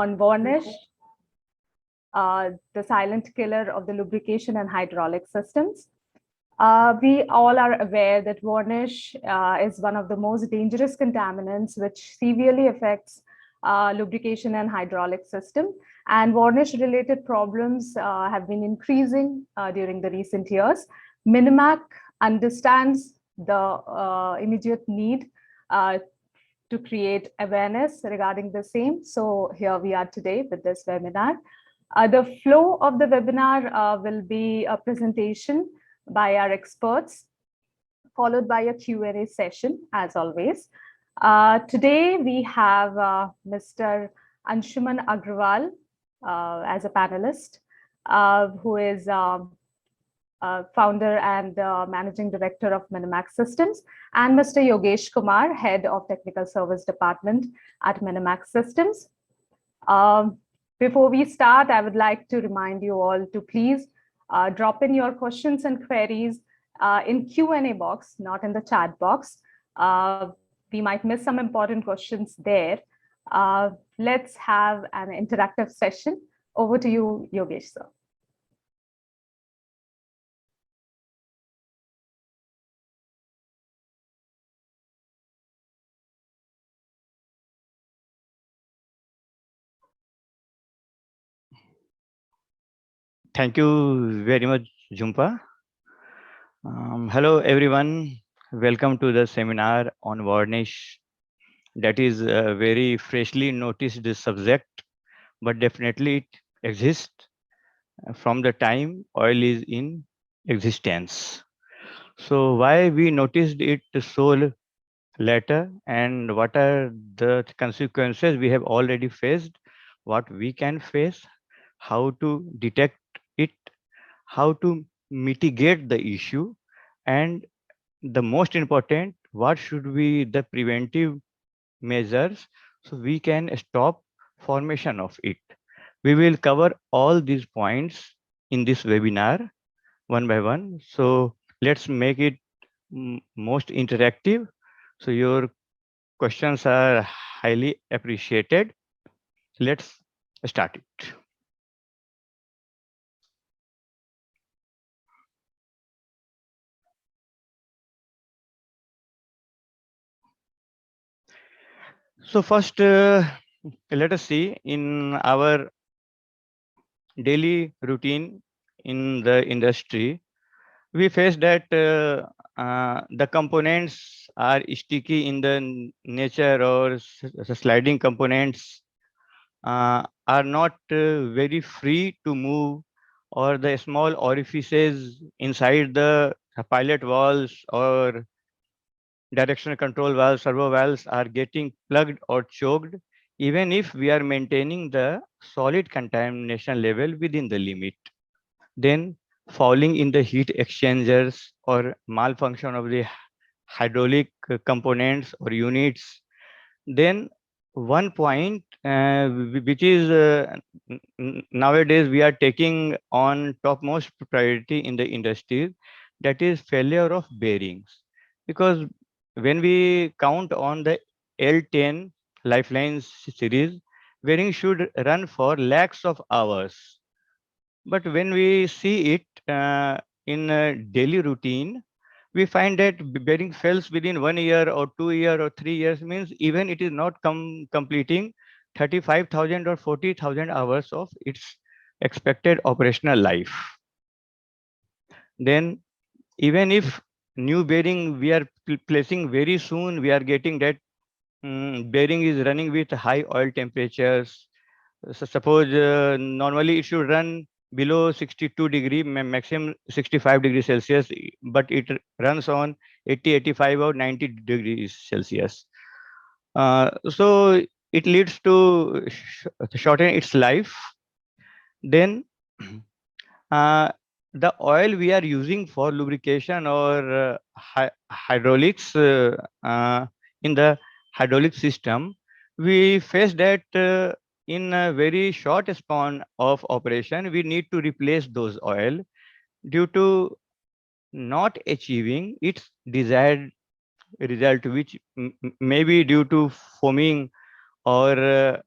on varnish, the silent killer of the lubrication and hydraulic systems. We all are aware that varnish is one of the most dangerous contaminants which severely affects lubrication and hydraulic system. And varnish-related problems have been increasing during the recent years. Minimac understands the immediate need to create awareness regarding the same. So here we are today with this webinar. The flow of the webinar will be a presentation by our experts, followed by a Q&A session, as always. Today, we have Mr. Anshuman Agrawal as a panelist, who is founder and managing director of Minimac Systems, and Mr. Yogesh Kumar, head of technical service department at Minimac Systems. Before we start, I would like to remind you all to please drop in your questions and queries in Q&A box, not in the chat box. We might miss some important questions there. Let's have an interactive session. Over to you, Yogesh, sir. Thank you very much, Jhumpa. Hello, everyone. Welcome to the seminar on varnish. That is a very freshly noticed subject, but definitely it exists from the time oil is in existence. So why we noticed it so later, and what are the consequences we have already faced, what we can face, how to detect it, how to mitigate the issue, and the most important, what should be the preventive measures so we can stop formation of it. We will cover all these points in this webinar one by one. So let's make it most interactive. So your questions are highly appreciated. Let's start it. So first, let us see in our daily routine in the industry, we face that the components are sticky in the nature, or sliding components are not very free to move, or the small orifices inside the pilot valves or directional control valves, servo valves are getting plugged or choked, even if we are maintaining the solid contamination level within the limit. Then fouling in the heat exchangers or malfunction of the hydraulic components or units. Then one point which is nowadays we are taking on topmost priority in the industry, that is failure of bearings. Because when we count on the L10 Lifelines series, bearing should run for lakhs of hours. But when we see it in a daily routine, we find that bearing fails within 1 year or 2 year or 3 years, means even it is not completing 35,000 or 40,000 hours of its expected operational life. Then even if new bearing we are placing very soon, we are getting that bearing is running with high oil temperatures. So suppose normally it should run below 62 degree, maximum 65 degrees Celsius, but it runs on 80, 85 or 90 degrees Celsius. So it leads to shorten its life. Then the oil we are using for lubrication or hydraulics in the hydraulic system, we face that in a very short span of operation, we need to replace those oil due to not achieving its desired result, which may be due to foaming or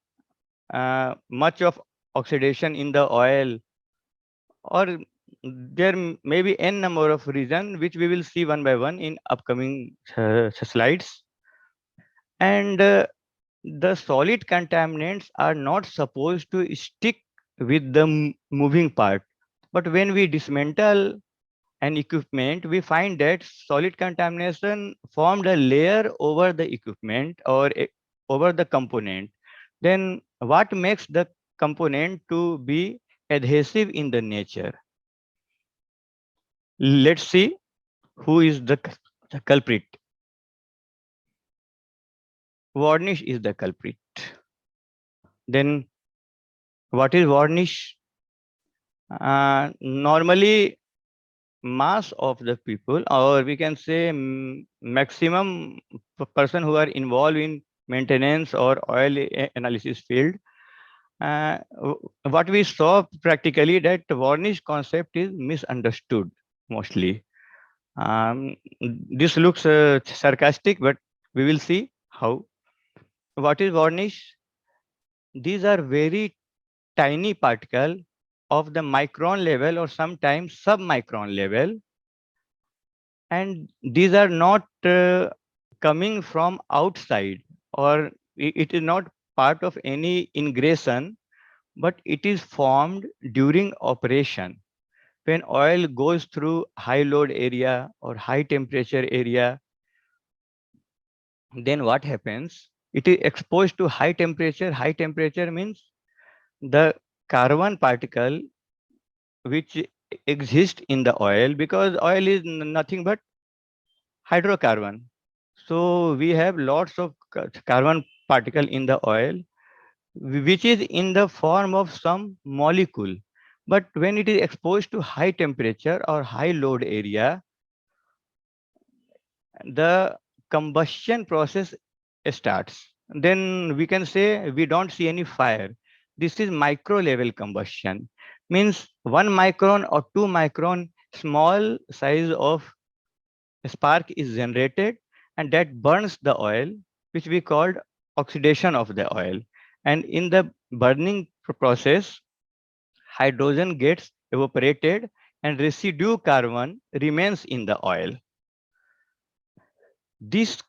much of oxidation in the oil, or there may be n number of reasons which we will see one by one in upcoming slides. And the solid contaminants are not supposed to stick with the moving part. But when we dismantle an equipment, we find that solid contamination formed a layer over the equipment or over the component. Then what makes the component to be adhesive in the nature? Let's see who is the culprit. Varnish is the culprit. Then what is varnish? Normally, mass of the people, or we can say maximum person who are involved in maintenance or oil analysis field, what we saw practically that varnish concept is misunderstood mostly. This looks sarcastic, but we will see how. What is varnish? These are very tiny particle of the micron level or sometimes submicron level, and these are not coming from outside, or it is not part of any ingression, but it is formed during operation. When oil goes through high load area or high temperature area, then what happens? It is exposed to high temperature. High temperature means the carbon particle which exist in the oil, because oil is nothing but hydrocarbon. So we have lots of carbon particle in the oil, which is in the form of some molecule. But when it is exposed to high temperature or high load area, the combustion process starts. Then we can say we don't see any fire. This is micro level combustion. Means 1 micron or 2 micron small size of spark is generated, and that burns the oil, which we called oxidation of the oil. And in the burning process, hydrogen gets evaporated and residue carbon remains in the oil. This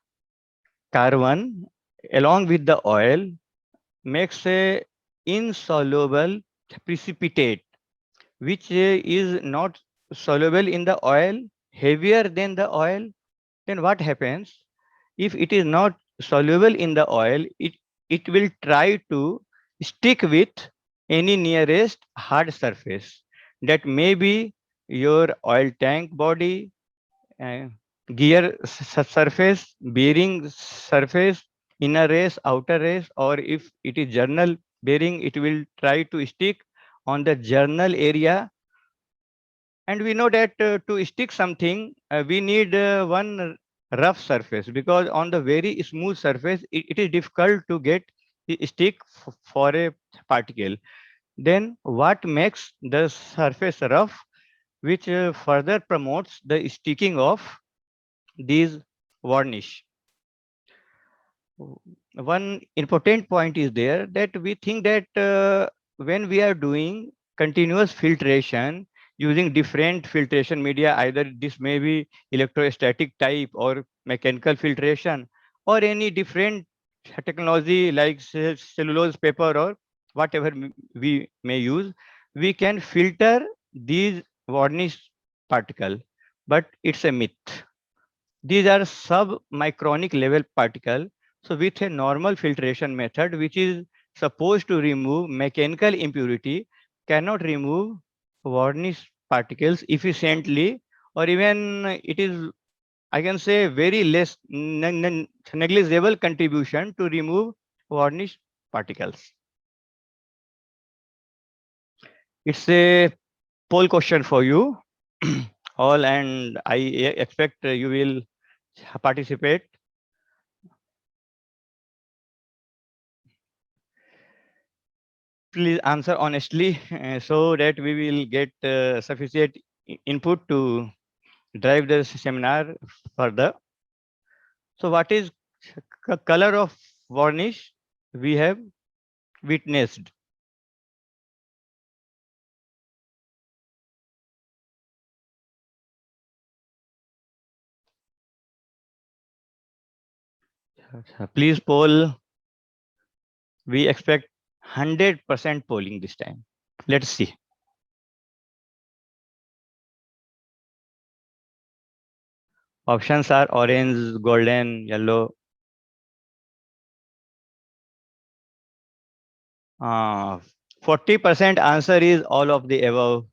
carbon along with the oil makes a insoluble precipitate, which is not soluble in the oil, heavier than the oil. Then what happens? If it is not soluble in the oil, it will try to stick with any nearest hard surface. That may be your oil tank body, uh, gear surface, bearing surface, inner race, outer race, or if it is journal bearing, it will try to stick on the journal area. And we know that to stick something, we need one rough surface, because on the very smooth surface, it is difficult to get stick for a particle. Then what makes the surface rough, which further promotes the sticking of these varnish. One important point is there that we think that when we are doing continuous filtration using different filtration media, either this may be electrostatic type or mechanical filtration or any different technology like cellulose paper or whatever we may use, we can filter these varnish particle, but it's a myth. These are submicronic level particle. So with a normal filtration method, which is supposed to remove mechanical impurity, cannot remove varnish particles efficiently, or even it is, I can say, very less negligible contribution to remove varnish particles. It's a poll question for you all, and I expect you will participate. Please answer honestly so that we will get sufficient input to drive the seminar further. So what is color of varnish? We have witnessed. Please poll. We expect 100% polling this time. Let's see. Options are orange, golden, yellow. 40% answer is all of the above.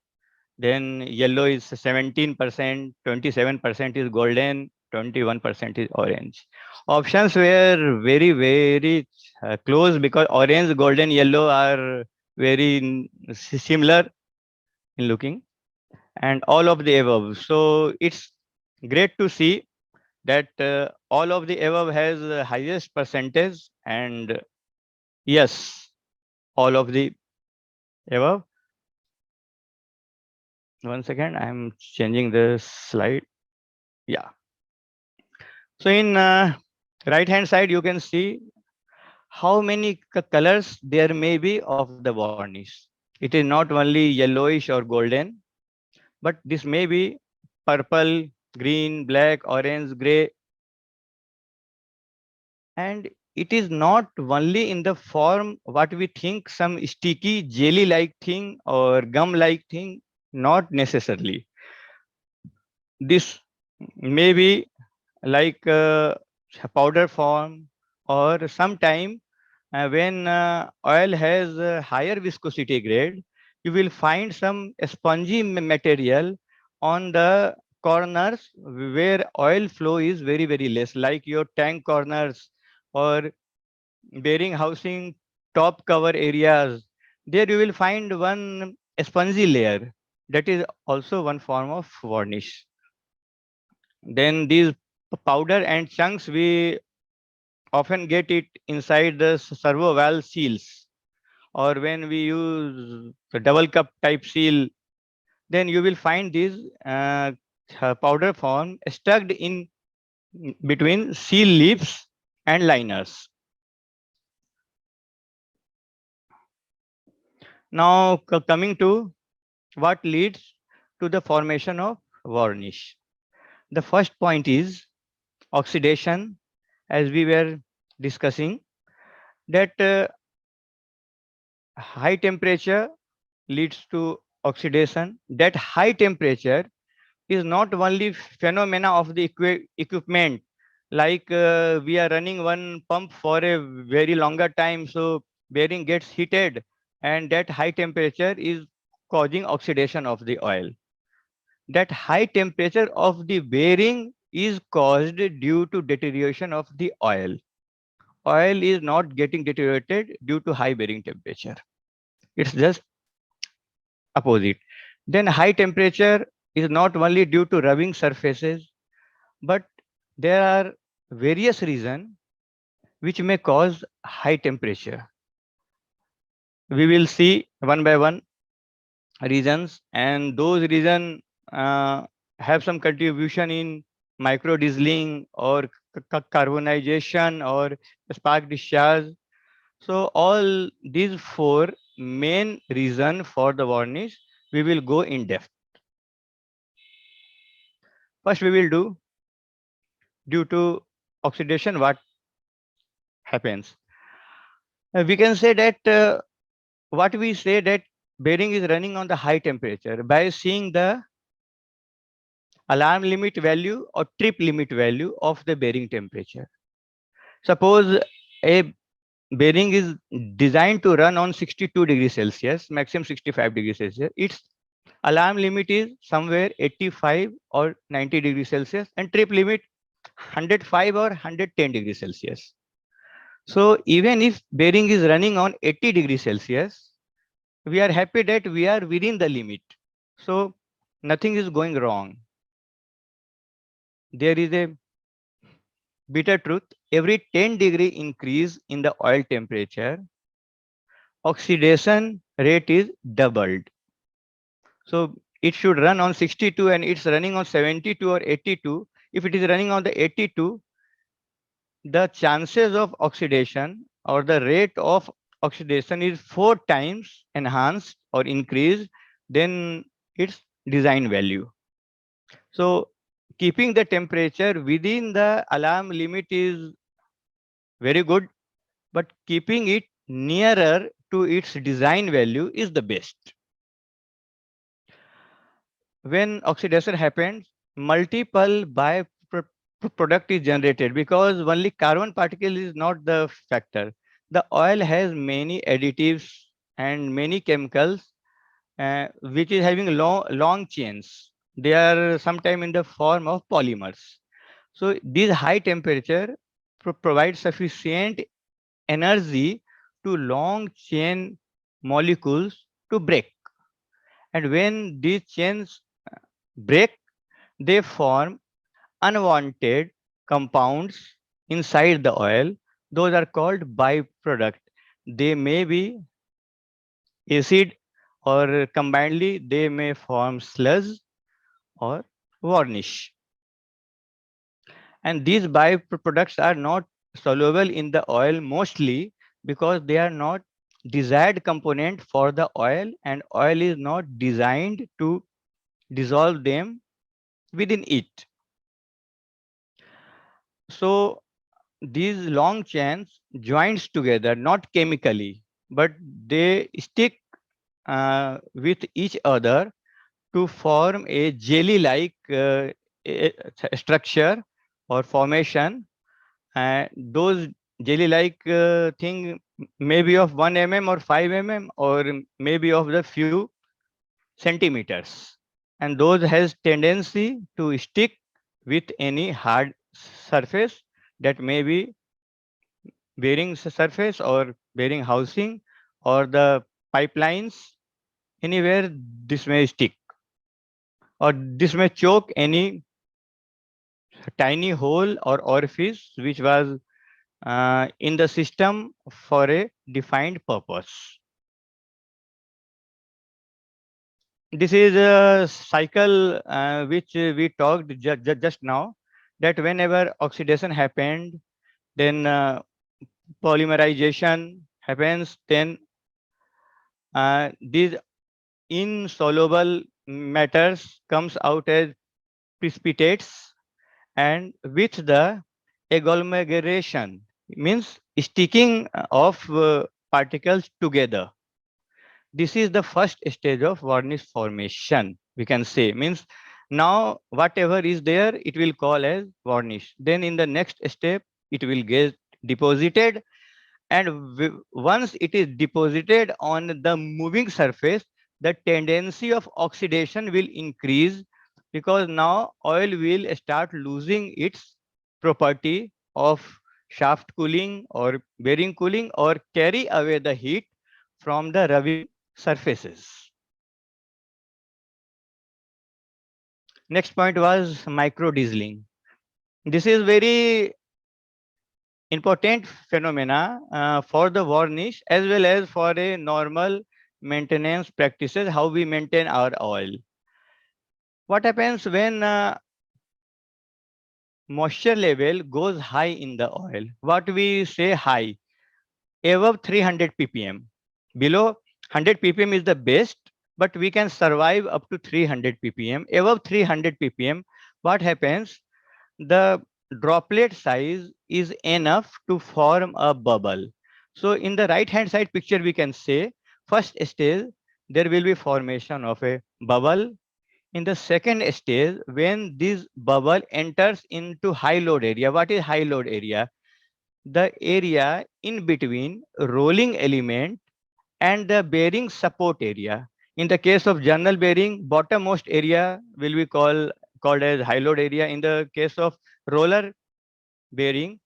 Then yellow is 17%, 27% is golden, 21% is orange. Options were very, very close because orange, golden, yellow are very similar in looking, and all of the above. So it's great to see that all of the above has the highest percentage, and yes, all of the above. One second, I'm changing the slide. Yeah. So in right hand side, you can see how many colors there may be of the varnish. It is not only yellowish or golden, but this may be purple, green, black, orange, gray. And it is not only in the form what we think, some sticky jelly like thing or gum like thing, not necessarily. This may be like powder form, or sometime when oil has a higher viscosity grade, you will find some spongy material on the corners where oil flow is very, very less, like your tank corners or bearing housing top cover areas. There you will find one spongy layer. That is also one form of varnish. Then these powder and chunks, we often get it inside the servo valve seals, or when we use the double cup type seal, then you will find these powder form stuck in between seal lips and liners. Now coming to what leads to the formation of varnish. The first point is oxidation, as we were discussing, that high temperature leads to oxidation. That high temperature is not only phenomena of the equipment, like we are running one pump for a very longer time, so bearing gets heated, and that high temperature is causing oxidation of the oil. That high temperature of the bearing is caused due to deterioration of the oil. Oil is not getting deteriorated due to high bearing temperature. It's just opposite. Then high temperature is not only due to rubbing surfaces, but there are various reasons which may cause high temperature. We will see one by one reasons, and those reasons have some contribution in micro dieseling or carbonization or spark discharge. So all these four main reason for the varnish, we will go in depth. First, we will do due to oxidation what happens. We can say that what we say that bearing is running on the high temperature by seeing the alarm limit value or trip limit value of the bearing temperature. Suppose a bearing is designed to run on 62 degrees Celsius, maximum 65 degrees Celsius. Its alarm limit is somewhere 85 or 90 degrees Celsius, and trip limit 105 or 110 degrees Celsius. So even if bearing is running on 80 degrees Celsius, we are happy that we are within the limit. So nothing is going wrong. There is a bitter truth. Every 10-degree increase in the oil temperature, oxidation rate is doubled. So it should run on 62 and it's running on 72 or 82. If it is running on the 82, the chances of oxidation or the rate of oxidation is 4 times enhanced or increased than its design value. So keeping the temperature within the alarm limit is very good, but keeping it nearer to its design value is the best. When oxidation happens, multiple byproduct is generated because only carbon particle is not the factor. The oil has many additives and many chemicals which is having long chains. They are sometime in the form of polymers. So these high temperature provide sufficient energy to long chain molecules to break. And when these chains break, they form unwanted compounds inside the oil. Those are called byproduct. They may be acid, or combinedly they may form sludge or varnish. And these byproducts are not soluble in the oil mostly because they are not desired component for the oil, and oil is not designed to dissolve them within it. So these long chains joins together not chemically, but they stick with each other to form a jelly like structure or formation. And those jelly like thing may be of 1 mm or 5 mm, or maybe of the few centimeters, and those has tendency to stick with any hard surface that may be bearing surface or bearing housing or the pipelines. Anywhere this may stick, or this may choke any tiny hole or orifice which was in the system for a defined purpose. This is a cycle which we talked just now, that whenever oxidation happened, then polymerization happens, then these insoluble matters comes out as precipitates, and with the agglomeration means sticking of particles together. This is the first stage of varnish formation, we can say. Means now whatever is there, it will call as varnish. Then in the next step, it will get deposited, and once it is deposited on the moving surface, the tendency of oxidation will increase, because now oil will start losing its property of shaft cooling or bearing cooling, or carry away the heat from the rubbing surfaces. Next point was micro dieseling. This is very important phenomena for the varnish as well as for a normal maintenance practices, how we maintain our oil. What happens when moisture level goes high in the oil? What we say high? Above 300 ppm. Below 100 ppm is the best, but we can survive up to 300 ppm. Above 300 ppm, what happens? The droplet size is enough to form a bubble. So in the right hand side picture, we can say first stage, there will be formation of a bubble. In the second stage, when this bubble enters into high load area, what is high load area? The area in between rolling element and the bearing support area. In the case of journal bearing, bottommost area will be called as high load area. In the case of roller bearing,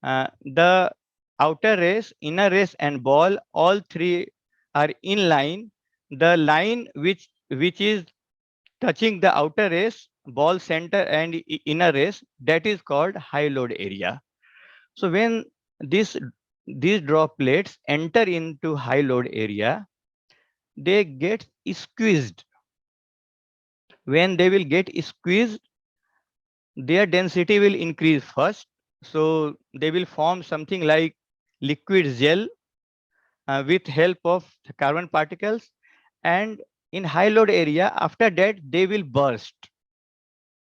the outer race, inner race, and ball, all three are in line. The line which is touching the outer race, ball center, and inner race, that is called high load area. So when this these droplets enter into high load area, they get squeezed. When they will get squeezed, their density will increase first. So they will form something like liquid gel, with help of the carbon particles, and in high load area, after that they will burst.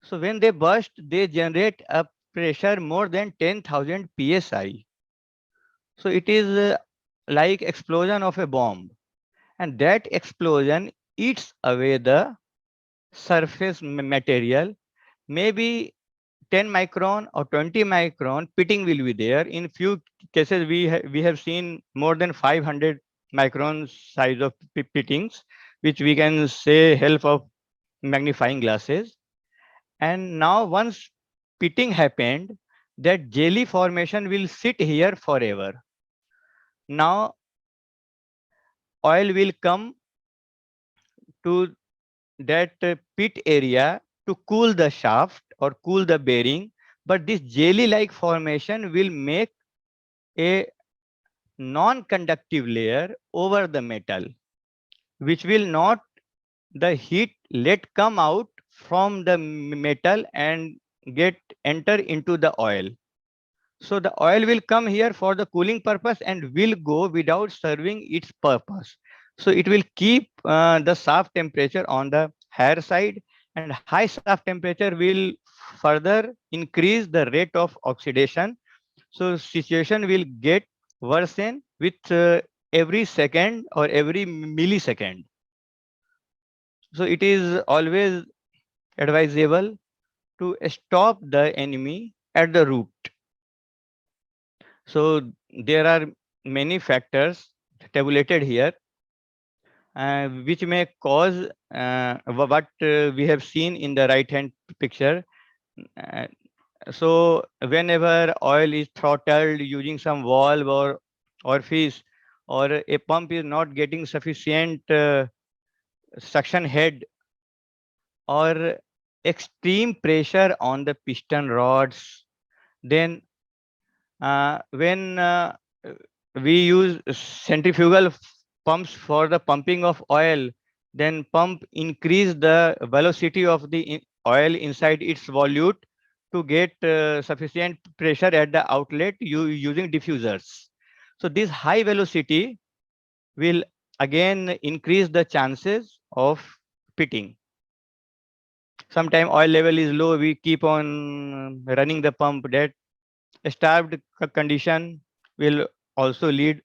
So when they burst, they generate a pressure more than 10,000 psi. So it is like explosion of a bomb, and that explosion eats away the surface material. Maybe 10 micron or 20 micron pitting will be there. In few cases, we have seen more than 500 micron size of pittings, which we can say help of magnifying glasses. And now once pitting happened, that jelly formation will sit here forever. Now oil will come to that pit area to cool the shaft or cool the bearing, but this jelly like formation will make a non-conductive layer over the metal, which will not the heat let come out from the metal and get enter into the oil. So the oil will come here for the cooling purpose and will go without serving its purpose. So it will keep the shaft temperature on the higher side, and high shaft temperature will further increase the rate of oxidation. So situation will get worsen with every second or every millisecond. So it is always advisable to stop the enemy at the root. So there are many factors tabulated here, which may cause what we have seen in the right hand picture. Uh, so whenever oil is throttled using some valve or orifice, or a pump is not getting sufficient suction head, or extreme pressure on the piston rods, then when we use centrifugal pumps for the pumping of oil, then pump increase the velocity of the oil inside its volute to get sufficient pressure at the outlet using diffusers. So this high velocity will again increase the chances of pitting. Sometime oil level is low, we keep on running the pump. That starved condition will also lead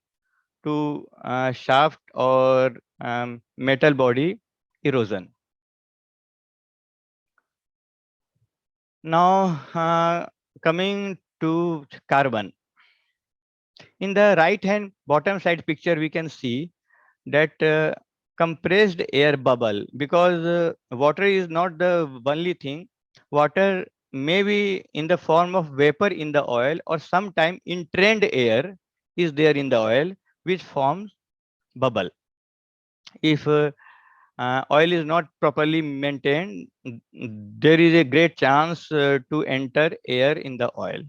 to shaft or metal body erosion. Now, coming to carbon. In the right hand bottom side picture, we can see that compressed air bubble, because water is not the only thing. Water may be in the form of vapor in the oil, or sometime entrained air is there in the oil, which forms bubble. If oil is not properly maintained, there is a great chance to enter air in the oil.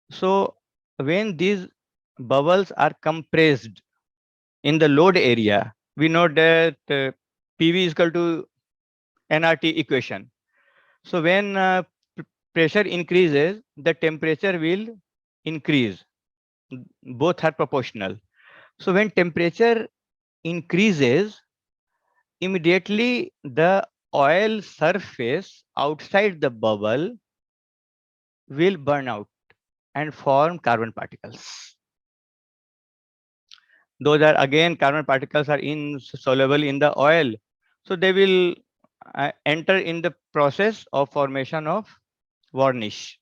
So when these bubbles are compressed in the load area, we know that PV is equal to nRT equation. So when pressure increases, the temperature will increase. Both are proportional. So when temperature increases, immediately the oil surface outside the bubble will burn out and form carbon particles. Those are again carbon particles are insoluble in the oil. So they will enter in the process of formation of varnish.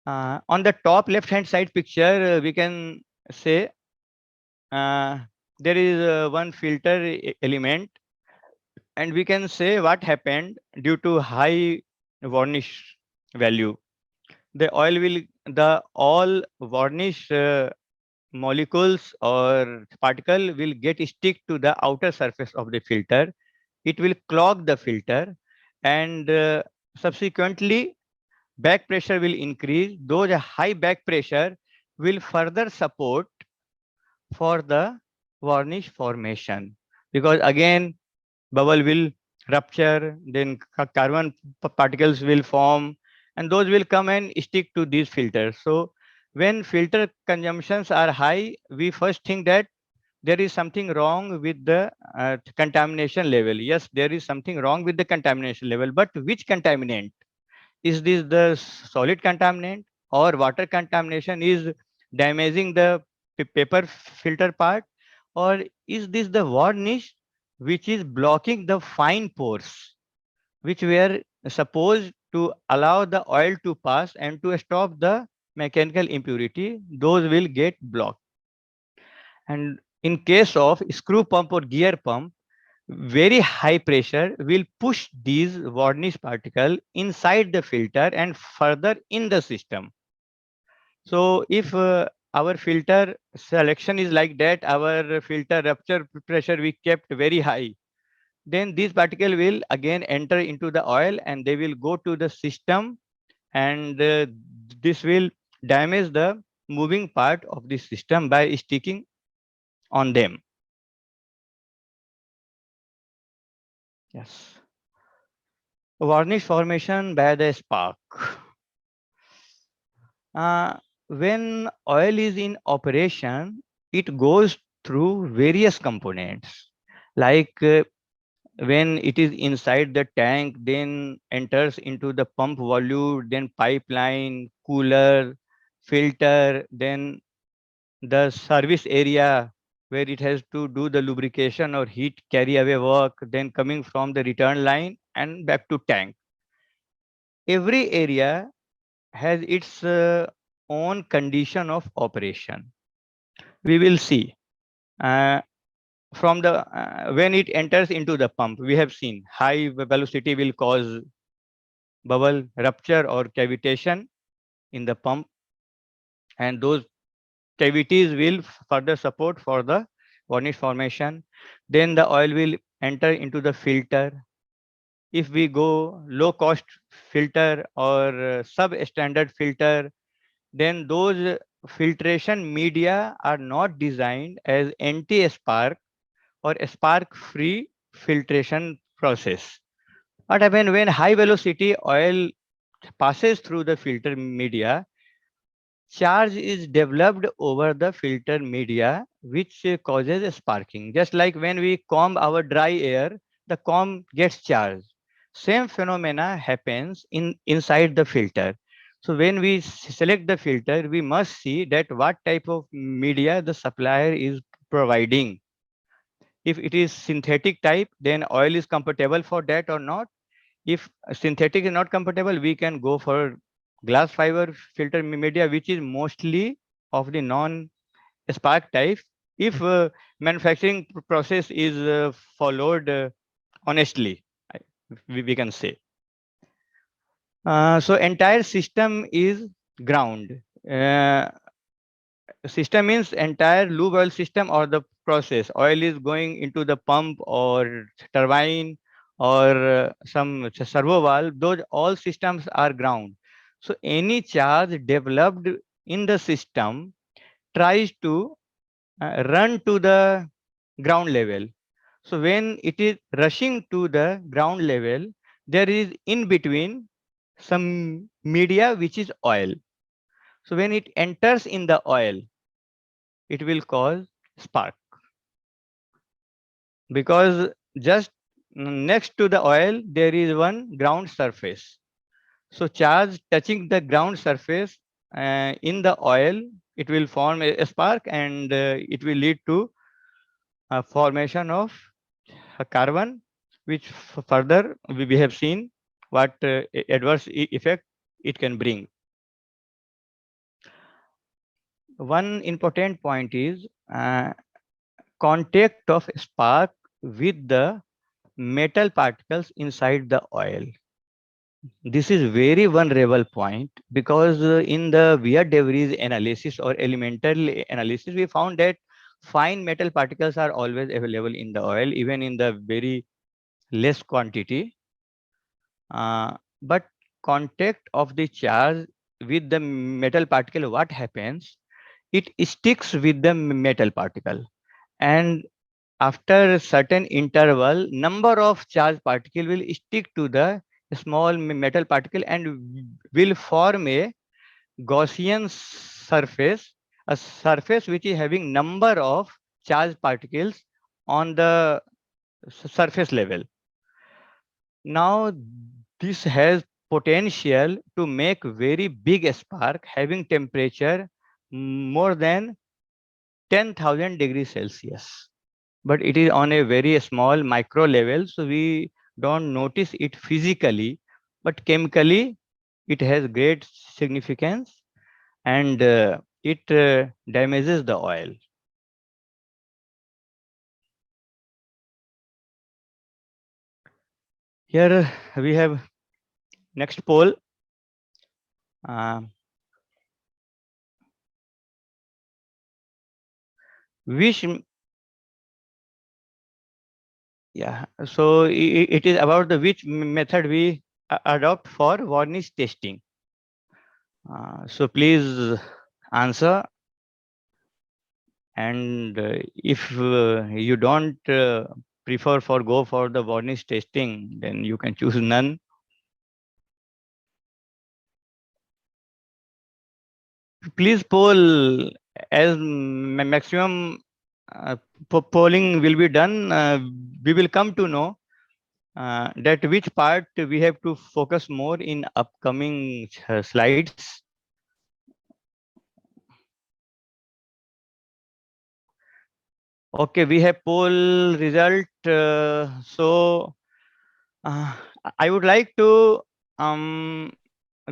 On the top left hand side picture, we can say uh, there is one filter element, and we can say what happened due to high varnish value. The oil will, the all varnish molecules or particle will get stick to the outer surface of the filter. It will clog the filter, and subsequently back pressure will increase. Those high back pressure will further support for the varnish formation, because again bubble will rupture, then carbon particles will form, and those will come and stick to these filters. So When filter consumptions are high, we first think that there is something wrong with the contamination level. Yes, there is something wrong with the contamination level, but which contaminant? Is this the solid contaminant or water contamination is damaging the paper filter part, or is this the varnish which is blocking the fine pores which were supposed to allow the oil to pass and to stop the mechanical impurity? Those will get blocked. And in case of screw pump or gear pump, very high pressure will push these varnish particle inside the filter and further in the system. So if our filter selection is like that, our filter rupture pressure we kept very high, then these particle will again enter into the oil and they will go to the system, and this will damage the moving part of the system by sticking on them. Yes. Varnish formation by the spark. Uh, when oil is in operation, it goes through various components. Like when it is inside the tank, then enters into the pump volute, then pipeline, cooler, filter, then the service area where it has to do the lubrication or heat carry away work, then coming from the return line and back to tank. Every area has its own condition of operation. We will see uh, from the when it enters into the pump, we have seen high velocity will cause bubble rupture or cavitation in the pump, and those cavities will further support for the varnish formation. Then the oil will enter into the filter. If we go low cost filter or substandard filter, then those filtration media are not designed as anti-spark or spark-free filtration process. What happens when high velocity oil passes through the filter media? Charge is developed over the filter media, which causes sparking. Just like when we comb our dry air, the comb gets charged. Same phenomena happens inside the filter. So when we select the filter, we must see that what type of media the supplier is providing. If it is synthetic type, then oil is compatible for that or not. If synthetic is not compatible, we can go for glass fiber filter media, which is mostly of the non-spark type. If manufacturing process is followed honestly, we can say. So entire system is ground. System means entire lube oil system or the process. Oil is going into the pump or turbine or some servo valve. Those all systems are ground. So any charge developed in the system tries to run to the ground level. So when it is rushing to the ground level, there is in between some media which is oil. So when it enters in the oil, it will cause spark, because just next to the oil there is one ground surface. So charge touching the ground surface in the oil, it will form a spark, and it will lead to a formation of a carbon, which further we have seen what adverse effect it can bring. One important point is contact of spark with the metal particles inside the oil. This is very vulnerable point, because in the wear debris analysis or elemental analysis, we found that fine metal particles are always available in the oil, even in the very less quantity. But contact of the charge with the metal particle, what happens? It sticks with the metal particle, and after a certain interval, number of charged particle will stick to the small metal particle and will form a Gaussian surface, a surface which is having number of charged particles on the surface level. Now, this has potential to make very big spark having temperature more than 10,000 degrees Celsius. But it is on a very small micro level, so we don't notice it physically, but chemically it has great significance, and it damages the oil. Here we have next poll. Uh, which Yeah, so it is about the which method we adopt for varnish testing. So please answer. And if you don't prefer for go for the varnish testing, then you can choose none. Please poll as maximum polling will be done. We will come to know that which part we have to focus more in upcoming slides. Okay, we have poll result. So I would like to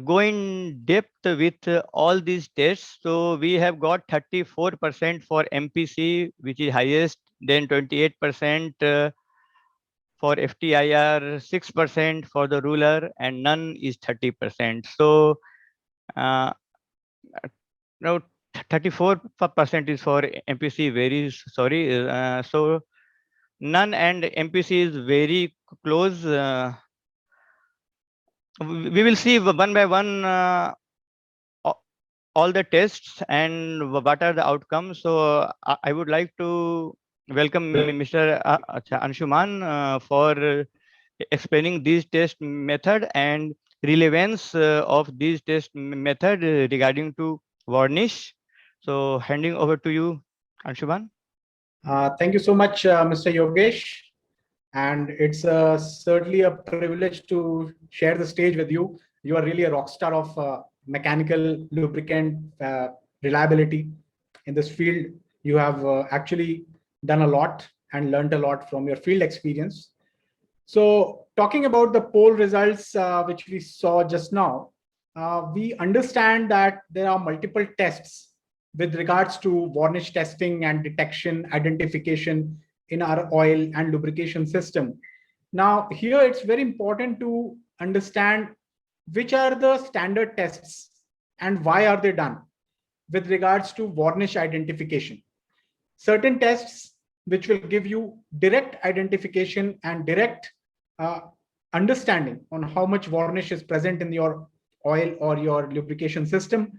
go in depth with all these tests. So we have got 34% for MPC, which is highest, then 28% for FTIR, 6% for the ruler, and none is 30%. So uh, now 34% is for MPC. Very sorry. So none and MPC is very close. We will see one by one all the tests and what are the outcomes. So I would like to welcome Mr. Anshuman for explaining these test method and relevance of these test method regarding to varnish. So handing over to you, Anshuman. Thank you so much, Mr. Yogesh. And it's certainly a privilege to share the stage with you. You are really a rock star of mechanical lubricant reliability in this field. You have actually done a lot and learned a lot from your field experience. So talking about the poll results, which we saw just now, we understand that there are multiple tests with regards to varnish testing and detection, identification in our oil and lubrication system. Now, here it's very important to understand which are the standard tests and why are they done with regards to varnish identification. Certain tests which will give you direct identification and direct understanding on how much varnish is present in your oil or your lubrication system.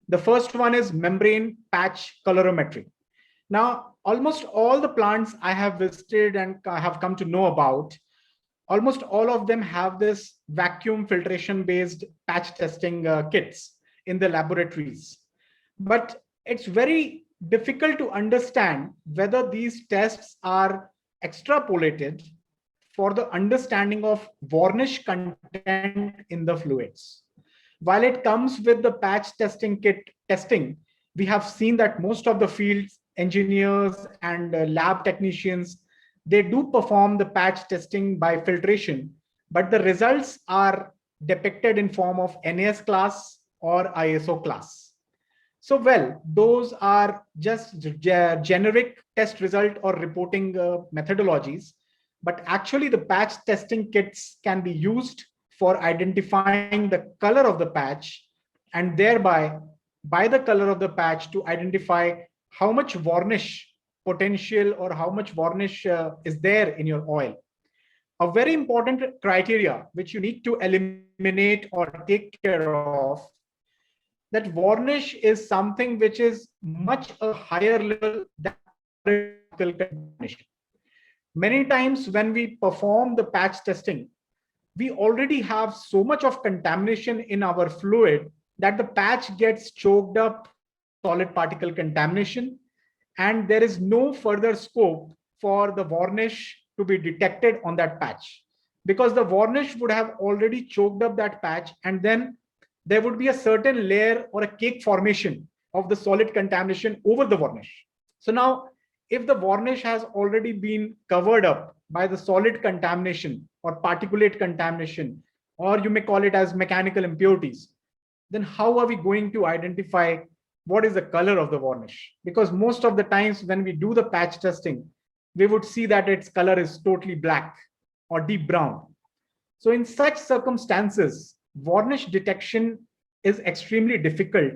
The first one is membrane patch colorimetry. Now, almost all the plants I have visited and have come to know about, almost all of them have this vacuum filtration based patch testing kits in the laboratories. But it's very difficult to understand whether these tests are extrapolated for the understanding of varnish content in the fluids. While it comes with the patch testing kit testing, we have seen that most of the field engineers and lab technicians, they do perform the patch testing by filtration, but the results are depicted in form of NAS class or ISO class. So, well, those are just generic test result or reporting methodologies, but actually the patch testing kits can be used for identifying the color of the patch and thereby by the color of the patch to identify how much varnish potential or how much varnish is there in your oil. A very important criteria which you need to eliminate or take care of, that varnish is something which is much a higher level than contamination. Many times when we perform the patch testing, we already have so much of contamination in our fluid that the patch gets choked up solid particle contamination, and there is no further scope for the varnish to be detected on that patch, because the varnish would have already choked up that patch, and then there would be a certain layer or a cake formation of the solid contamination over the varnish. So now, if the varnish has already been covered up by the solid contamination or particulate contamination, or you may call it as mechanical impurities, then how are we going to identify what is the color of the varnish? Because most of the times when we do the patch testing, we would see that its color is totally black or deep brown. So in such circumstances, varnish detection is extremely difficult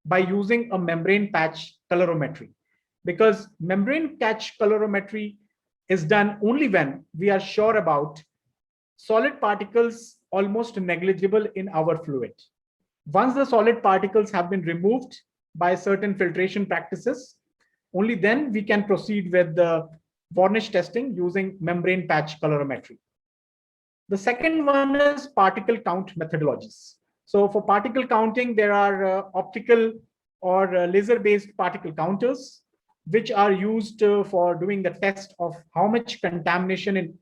by using a membrane patch colorimetry, because membrane patch colorimetry is done only when we are sure about solid particles almost negligible in our fluid. Once the solid particles have been removed by certain filtration practices, only then we can proceed with the varnish testing using membrane patch colorimetry. The second one is particle count methodologies. So for particle counting, there are optical or laser-based particle counters, which are used for doing the test of how much contamination in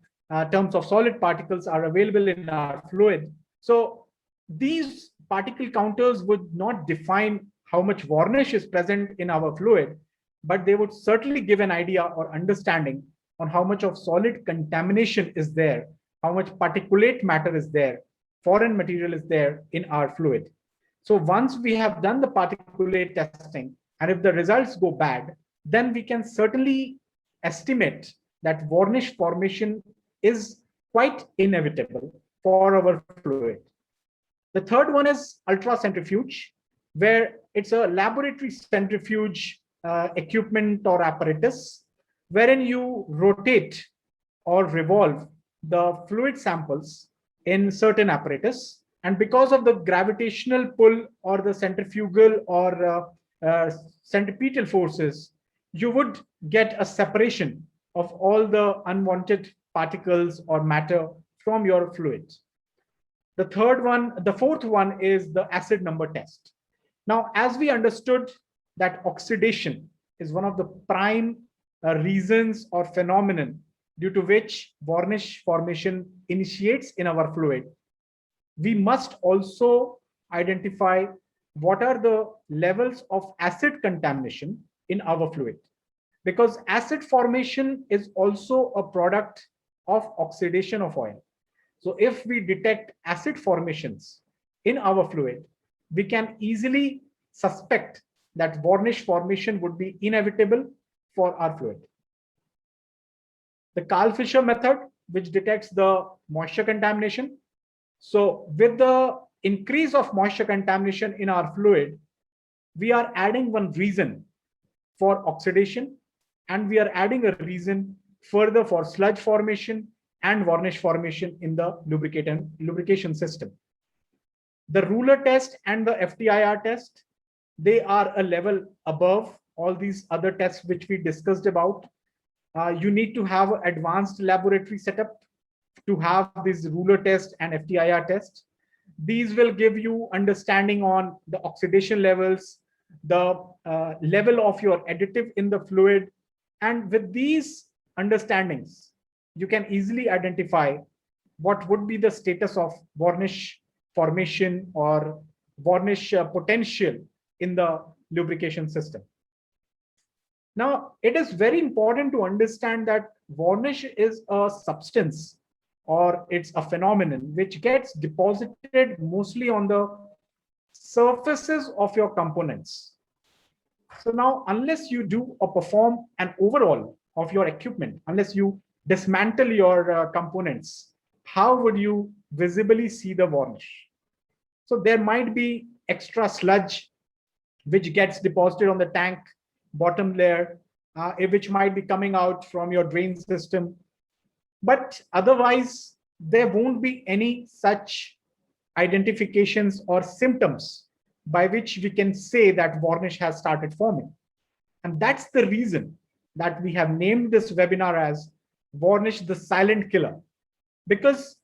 terms of solid particles are available in our fluid. So these particle counters would not define how much varnish is present in our fluid, but they would certainly give an idea or understanding on how much of solid contamination is there, how much particulate matter is there, foreign material is there in our fluid. So once we have done the particulate testing, and if the results go bad, then we can certainly estimate that varnish formation is quite inevitable for our fluid. The third one is ultracentrifuge, where it's a laboratory centrifuge equipment or apparatus, wherein you rotate or revolve the fluid samples in certain apparatus. And because of the gravitational pull or the centrifugal or centripetal forces, you would get a separation of all the unwanted particles or matter from your fluid. The fourth one is the acid number test. Now, as we understood that oxidation is one of the prime reasons or phenomenon due to which varnish formation initiates in our fluid, we must also identify what are the levels of acid contamination in our fluid, because acid formation is also a product of oxidation of oil. So if we detect acid formations in our fluid, we can easily suspect that varnish formation would be inevitable for our fluid. The Karl-Fischer method, which detects the moisture contamination. So with the increase of moisture contamination in our fluid, we are adding one reason for oxidation, and we are adding a reason further for sludge formation and varnish formation in the lubrication system. The ruler test and the FTIR test, they are a level above all these other tests which we discussed about. You need to have an advanced laboratory setup to have this ruler test and FTIR test. These will give you understanding on the oxidation levels, the level of your additive in the fluid. And with these understandings, you can easily identify what would be the status of varnish formation or varnish potential in the lubrication system. Now, it is very important to understand that varnish is a substance, or it's a phenomenon which gets deposited mostly on the surfaces of your components. So now, unless you do or perform an overhaul of your equipment, unless you dismantle your components, how would you visibly see the varnish? So there might be extra sludge which gets deposited on the tank bottom layer, which might be coming out from your drain system. But otherwise, there won't be any such identifications or symptoms by which we can say that varnish has started forming. And that's the reason that we have named this webinar as Varnish the Silent Killer, because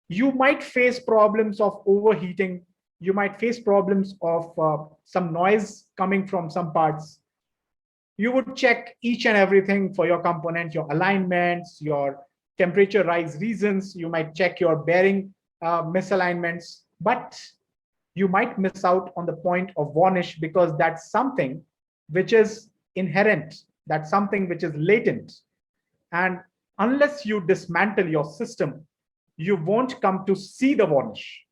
you might face problems of overheating, you might face problems of some noise coming from some parts. You would check each and everything for your component, your alignments, your temperature rise reasons. You might check your bearing misalignments, but you might miss out on the point of varnish, because that's something which is inherent, that's something which is latent. And unless you dismantle your system, you won't come to see the varnish.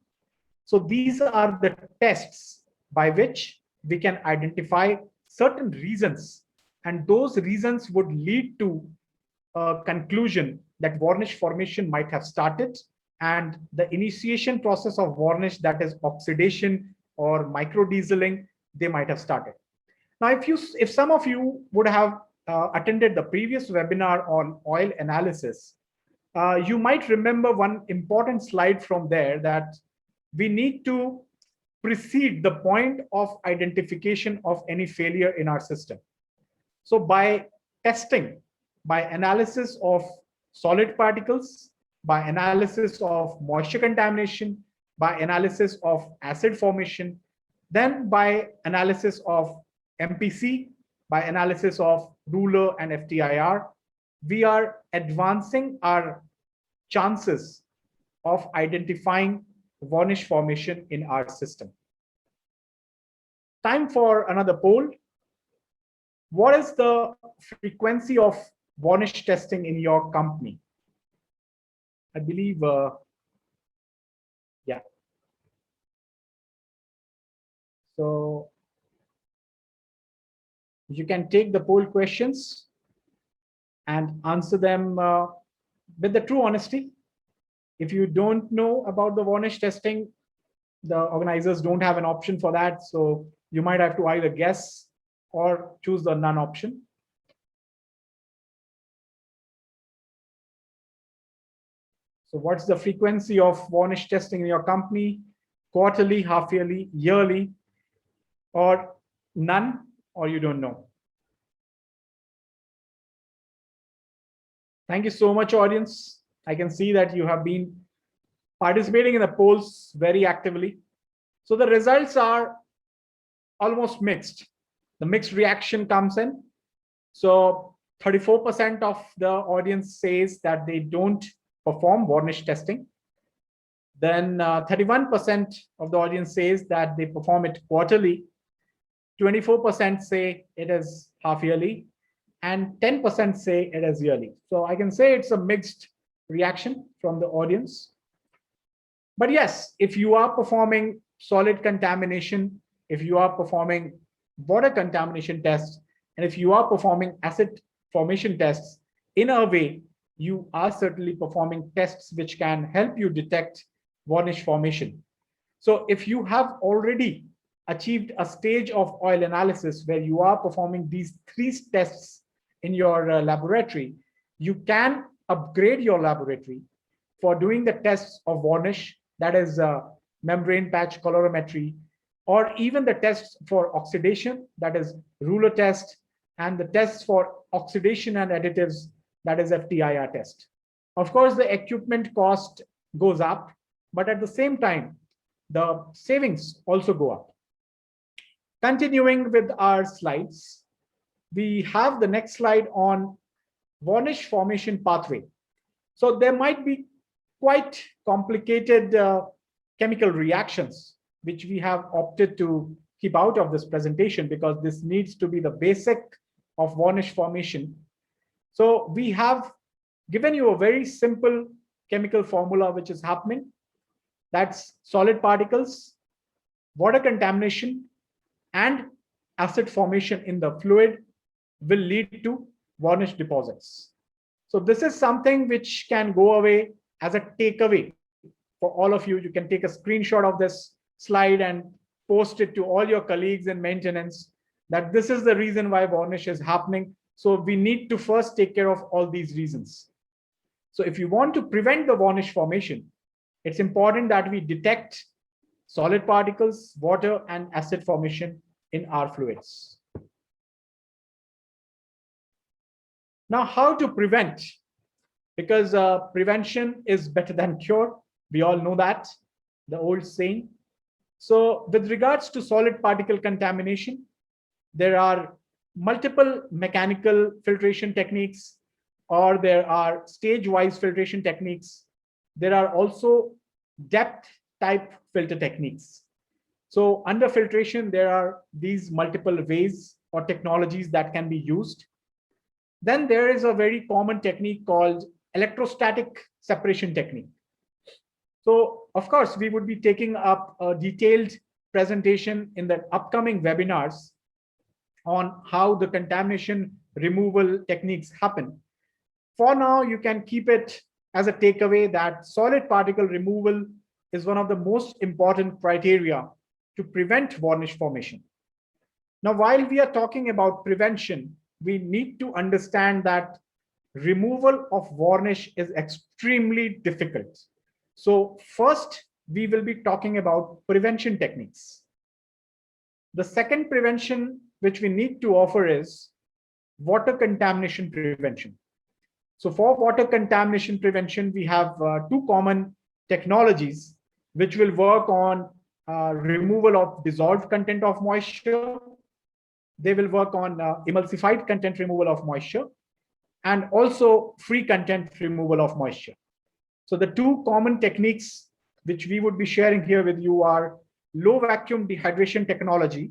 So these are the tests by which we can identify certain reasons, and those reasons would lead to a conclusion that varnish formation might have started, and the initiation process of varnish, that is oxidation or microdieseling, they might have started. Now, if some of you would have attended the previous webinar on oil analysis, you might remember one important slide from there, that we need to precede the point of identification of any failure in our system. So by testing, by analysis of solid particles, by analysis of moisture contamination, by analysis of acid formation, then by analysis of MPC, by analysis of ruler and FTIR, we are advancing our chances of identifying varnish formation in our system. Time for another poll. What is the frequency of varnish testing in your company? I believe, yeah. So you can take the poll questions and answer them with the true honesty. If you don't know about the varnish testing, the organizers don't have an option for that. So you might have to either guess or choose the none option. So what's the frequency of varnish testing in your company? Quarterly, half yearly, yearly, or none, or you don't know? Thank you so much, audience. I can see that you have been participating in the polls very actively. So the results are almost mixed. The mixed reaction comes in. So 34% of the audience says that they don't perform varnish testing. Then 31% of the audience says that they perform it quarterly. 24% say it is half yearly, and 10% say it is yearly. So I can say it's a mixed reaction from the audience. But yes, if you are performing solid contamination, if you are performing water contamination tests, and if you are performing acid formation tests, in a way, you are certainly performing tests which can help you detect varnish formation. So if you have already achieved a stage of oil analysis where you are performing these 3 tests in your laboratory, you can upgrade your laboratory for doing the tests of varnish, that is membrane patch colorimetry, or even the tests for oxidation, that is ruler test, and the tests for oxidation and additives, that is FTIR test. Of course, the equipment cost goes up, but at the same time, the savings also go up. Continuing with our slides, we have the next slide on varnish formation pathway. So there might be quite complicated chemical reactions, which we have opted to keep out of this presentation because this needs to be the basic of varnish formation. So we have given you a very simple chemical formula which is happening. That's solid particles, water contamination, and acid formation in the fluid will lead to varnish deposits. So this is something which can go away as a takeaway for all of you. You can take a screenshot of this slide and post it to all your colleagues in maintenance, that this is the reason why varnish is happening. So we need to first take care of all these reasons. So if you want to prevent the varnish formation, it's important that we detect solid particles, water, and acid formation in our fluids. Now, how to prevent? Because prevention is better than cure. We all know that, the old saying. So with regards to solid particle contamination, there are multiple mechanical filtration techniques, or there are stage-wise filtration techniques. There are also depth type filter techniques. So under filtration, there are these multiple ways or technologies that can be used. Then there is a very common technique called electrostatic separation technique. So of course, we would be taking up a detailed presentation in the upcoming webinars on how the contamination removal techniques happen. For now, you can keep it as a takeaway that solid particle removal is one of the most important criteria to prevent varnish formation. Now, while we are talking about prevention, we need to understand that removal of varnish is extremely difficult. So first, we will be talking about prevention techniques. The second prevention which we need to offer is water contamination prevention. So for water contamination prevention, we have two common technologies which will work on removal of dissolved content of moisture. They will work on emulsified content removal of moisture, and also free content removal of moisture. So the two common techniques which we would be sharing here with you are low vacuum dehydration technology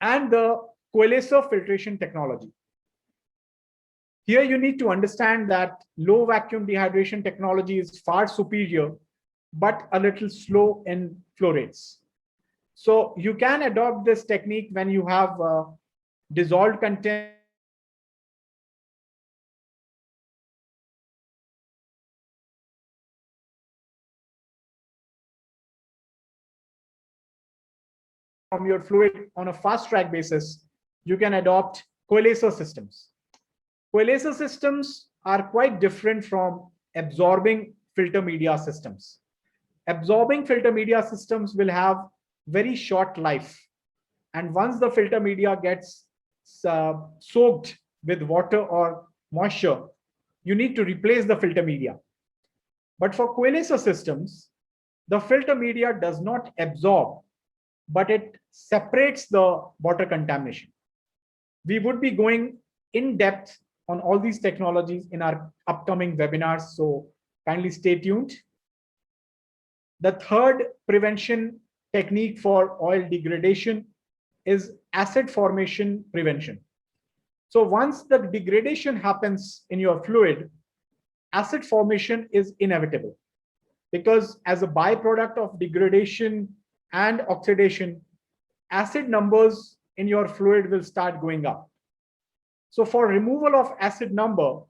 and the coalescer filtration technology. Here you need to understand that low vacuum dehydration technology is far superior, but a little slow in flow rates. So you can adopt this technique when you have dissolved content from your fluid on a fast track basis. You can adopt coalescer systems. Coalescer systems are quite different from absorbing filter media systems. Absorbing filter media systems will have very short life. And once the filter media gets soaked with water or moisture, you need to replace the filter media. But for coalescer systems, the filter media does not absorb, but it separates the water contamination. We would be going in depth on all these technologies in our upcoming webinars, so kindly stay tuned. The third prevention technique for oil degradation is acid formation prevention. So once the degradation happens in your fluid, acid formation is inevitable, because as a byproduct of degradation and oxidation, acid numbers in your fluid will start going up. So for removal of acid number,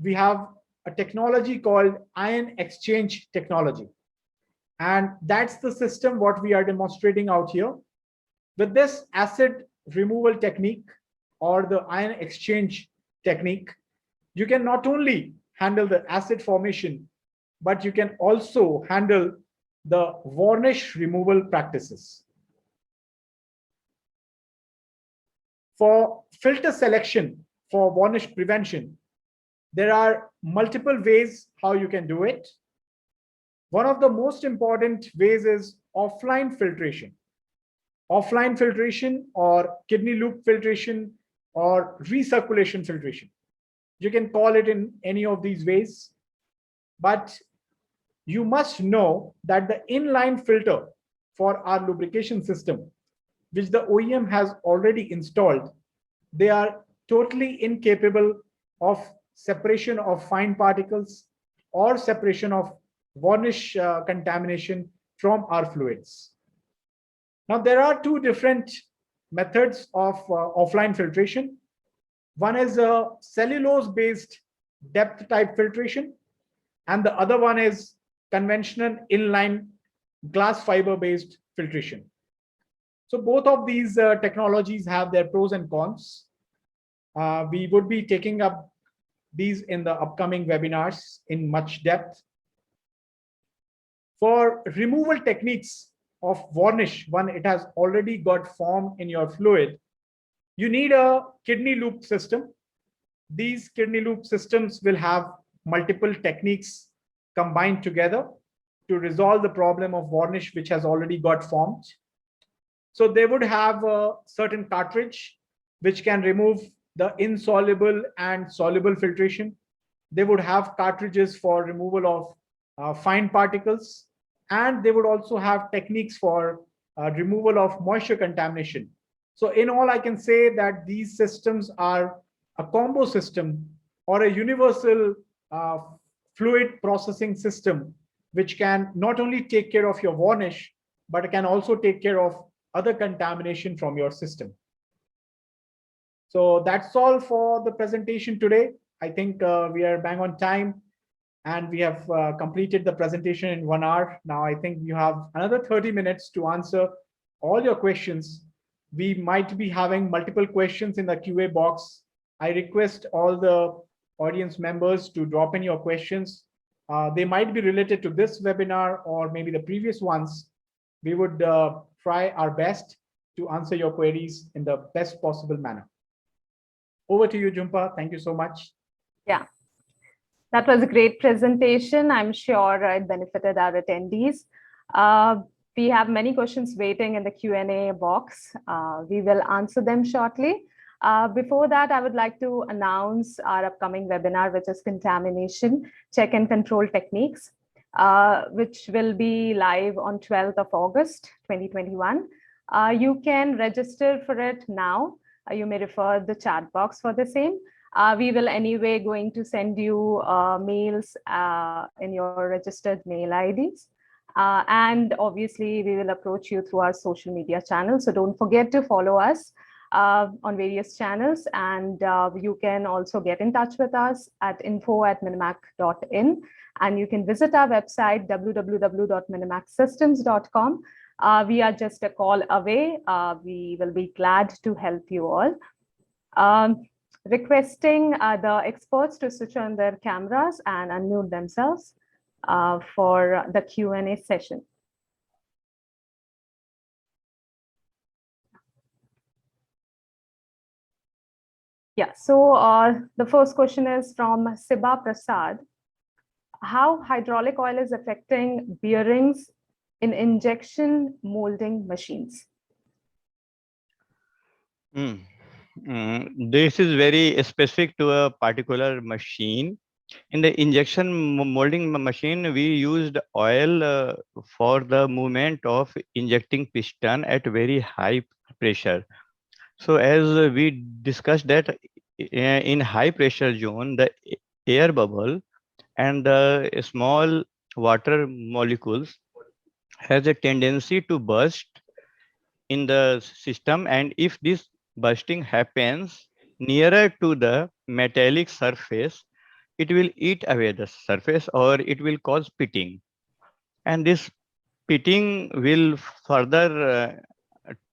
we have a technology called ion exchange technology. And that's the system what we are demonstrating out here. With this acid removal technique or the ion exchange technique, you can not only handle the acid formation, but you can also handle the varnish removal practices. For filter selection for varnish prevention, there are multiple ways how you can do it. One of the most important ways is offline filtration. Offline filtration or kidney loop filtration or recirculation filtration. You can call it in any of these ways, but you must know that the inline filter for our lubrication system, which the OEM has already installed, they are totally incapable of separation of fine particles or separation of varnish contamination from our fluids. Now, there are two different methods of offline filtration. One is a cellulose-based depth type filtration, and the other one is conventional inline glass fiber-based filtration. So both of these technologies have their pros and cons. We would be taking up these in the upcoming webinars in much depth. For removal techniques of varnish, when it has already got formed in your fluid, you need a kidney loop system. These kidney loop systems will have multiple techniques combined together. to resolve the problem of varnish which has already got formed. So they would have a certain cartridge which can remove the insoluble and soluble filtration. They would have cartridges for removal of fine particles, and they would also have techniques for removal of moisture contamination. So in all, I can say that these systems are a combo system or a universal fluid processing system, which can not only take care of your varnish, but it can also take care of other contamination from your system. So that's all for the presentation today. I think we are bang on time, and we have completed the presentation in 1 hour. Now I think you have another 30 minutes to answer all your questions. We might be having multiple questions in the QA box. I request all the audience members to drop in your questions. They might be related to this webinar or maybe the previous ones. We would try our best to answer your queries in the best possible manner. Over to you, Jhumpa. Thank you so much. Yeah, that was a great presentation. I'm sure it benefited our attendees. We have many questions waiting in the Q&A box. We will answer them shortly. Before that, I would like to announce our upcoming webinar, which is Contamination Check and Control Techniques, which will be live on 12th of August, 2021. You can register for it now. You may refer the chat box for the same. We will anyway going to send you mails in your registered mail IDs. And obviously, we will approach you through our social media channels. So don't forget to follow us on various channels. And you can also get in touch with us at info@minimac.in. And you can visit our website, www.minimacsystems.com. We are just a call away. We will be glad to help you all. Requesting the experts to switch on their cameras and unmute themselves for the Q&A session. Yeah, so the first question is from Siba Prasad. How hydraulic oil is affecting bearings in injection molding machines? This is very specific to a particular machine. In the injection molding machine, we used oil for the movement of injecting piston at very high pressure. So as we discussed that in high pressure zone, the air bubble and the small water molecules has a tendency to burst in the system, and if this bursting happens nearer to the metallic surface, it will eat away the surface or it will cause pitting. And this pitting will further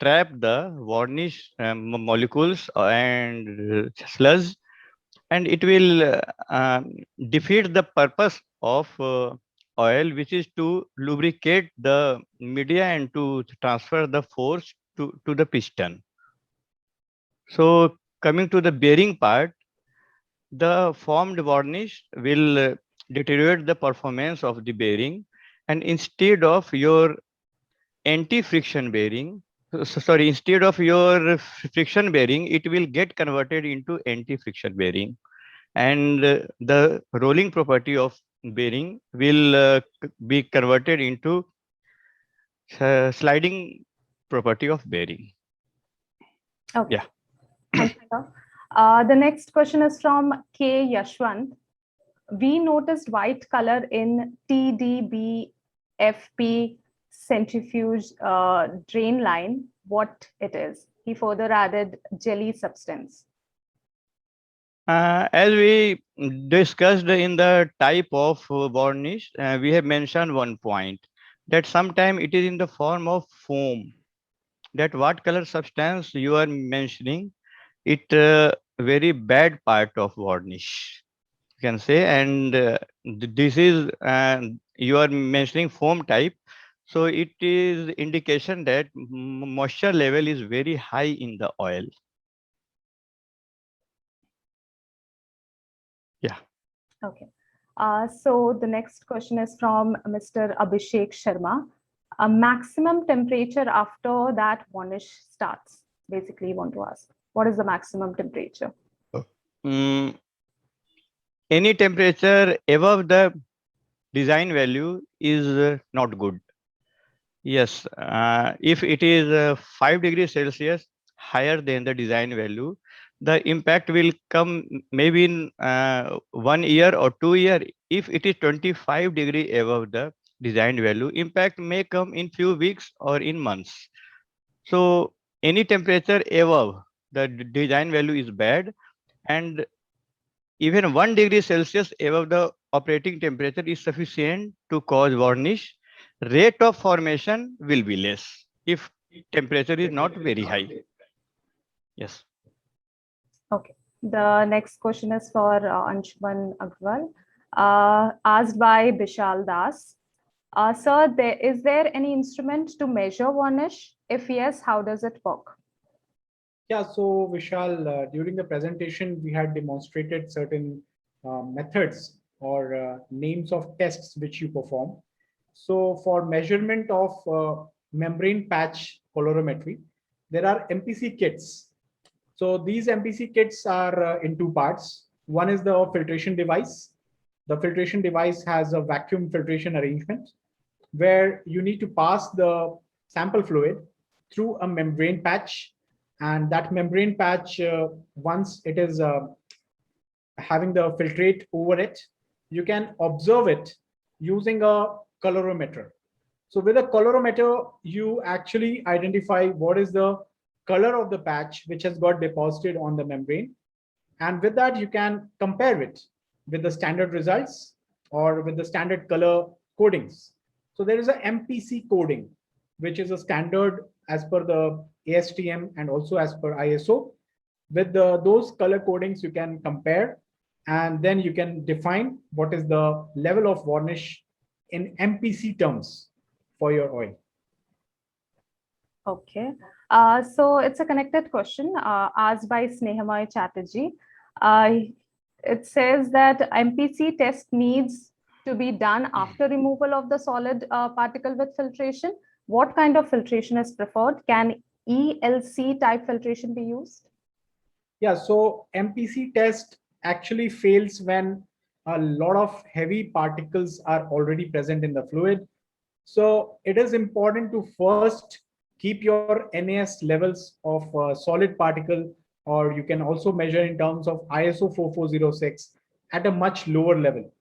trap the varnish molecules and sludge, and it will defeat the purpose of oil, which is to lubricate the media and to transfer the force to the piston. So coming to the bearing part, the formed varnish will deteriorate the performance of the bearing, and instead of your anti-friction bearing, instead of your friction bearing, it will get converted into anti-friction bearing, and the rolling property of bearing will be converted into sliding property of bearing. Okay. Yeah. Thank you, sir. The next question is from K. Yashwant. We noticed white color in TDBFP centrifuge drain line. What it is? He further added jelly substance. As we discussed in the type of varnish, we have mentioned one point that sometimes it is in the form of foam. That what color substance you are mentioning, it very bad part of varnish, you can say, and this is you are mentioning foam type, so it is indication that moisture level is very high in the oil. Yeah. Okay. So the next question is from Mr. Abhishek Sharma. A maximum temperature after that varnish starts. Basically, want to ask, what is the maximum temperature? Any temperature above the design value is not good. Yes, if it is 5 degrees Celsius higher than the design value, the impact will come maybe in 1 year or 2 year. If it is 25 degree above the design value, impact may come in few weeks or in months. So any temperature above the design value is bad, and even 1 degree Celsius above the operating temperature is sufficient to cause varnish. Rate of formation will be less if temperature is not very high. Yes. Okay. The next question is for Anshuman Agrawal, asked by Bishal Das. Sir, is there any instrument to measure varnish? If yes, how does it work? Yeah, so Vishal, during the presentation, we had demonstrated certain methods or names of tests which you perform. So for measurement of membrane patch colorimetry, there are MPC kits. So these MPC kits are in two parts. One is the filtration device. The filtration device has a vacuum filtration arrangement where you need to pass the sample fluid through a membrane patch, and that membrane patch, once it is having the filtrate over it, you can observe it using a colorimeter. So with a colorimeter, you actually identify what is the color of the patch which has got deposited on the membrane. And with that, you can compare it with the standard results or with the standard color codings. So there is a MPC coding, which is a standard as per the ASTM and also as per ISO. With those color codings, you can compare, and then you can define what is the level of varnish in MPC terms for your oil. Okay. So it's a connected question asked by Snehamay Chatterjee. It says that MPC test needs to be done after removal of the solid particle with filtration. What kind of filtration is preferred? Can ELC type filtration be used? Yeah, so MPC test actually fails when a lot of heavy particles are already present in the fluid. So it is important to first keep your NAS levels of solid particle, or you can also measure in terms of ISO 4406 at a much lower level.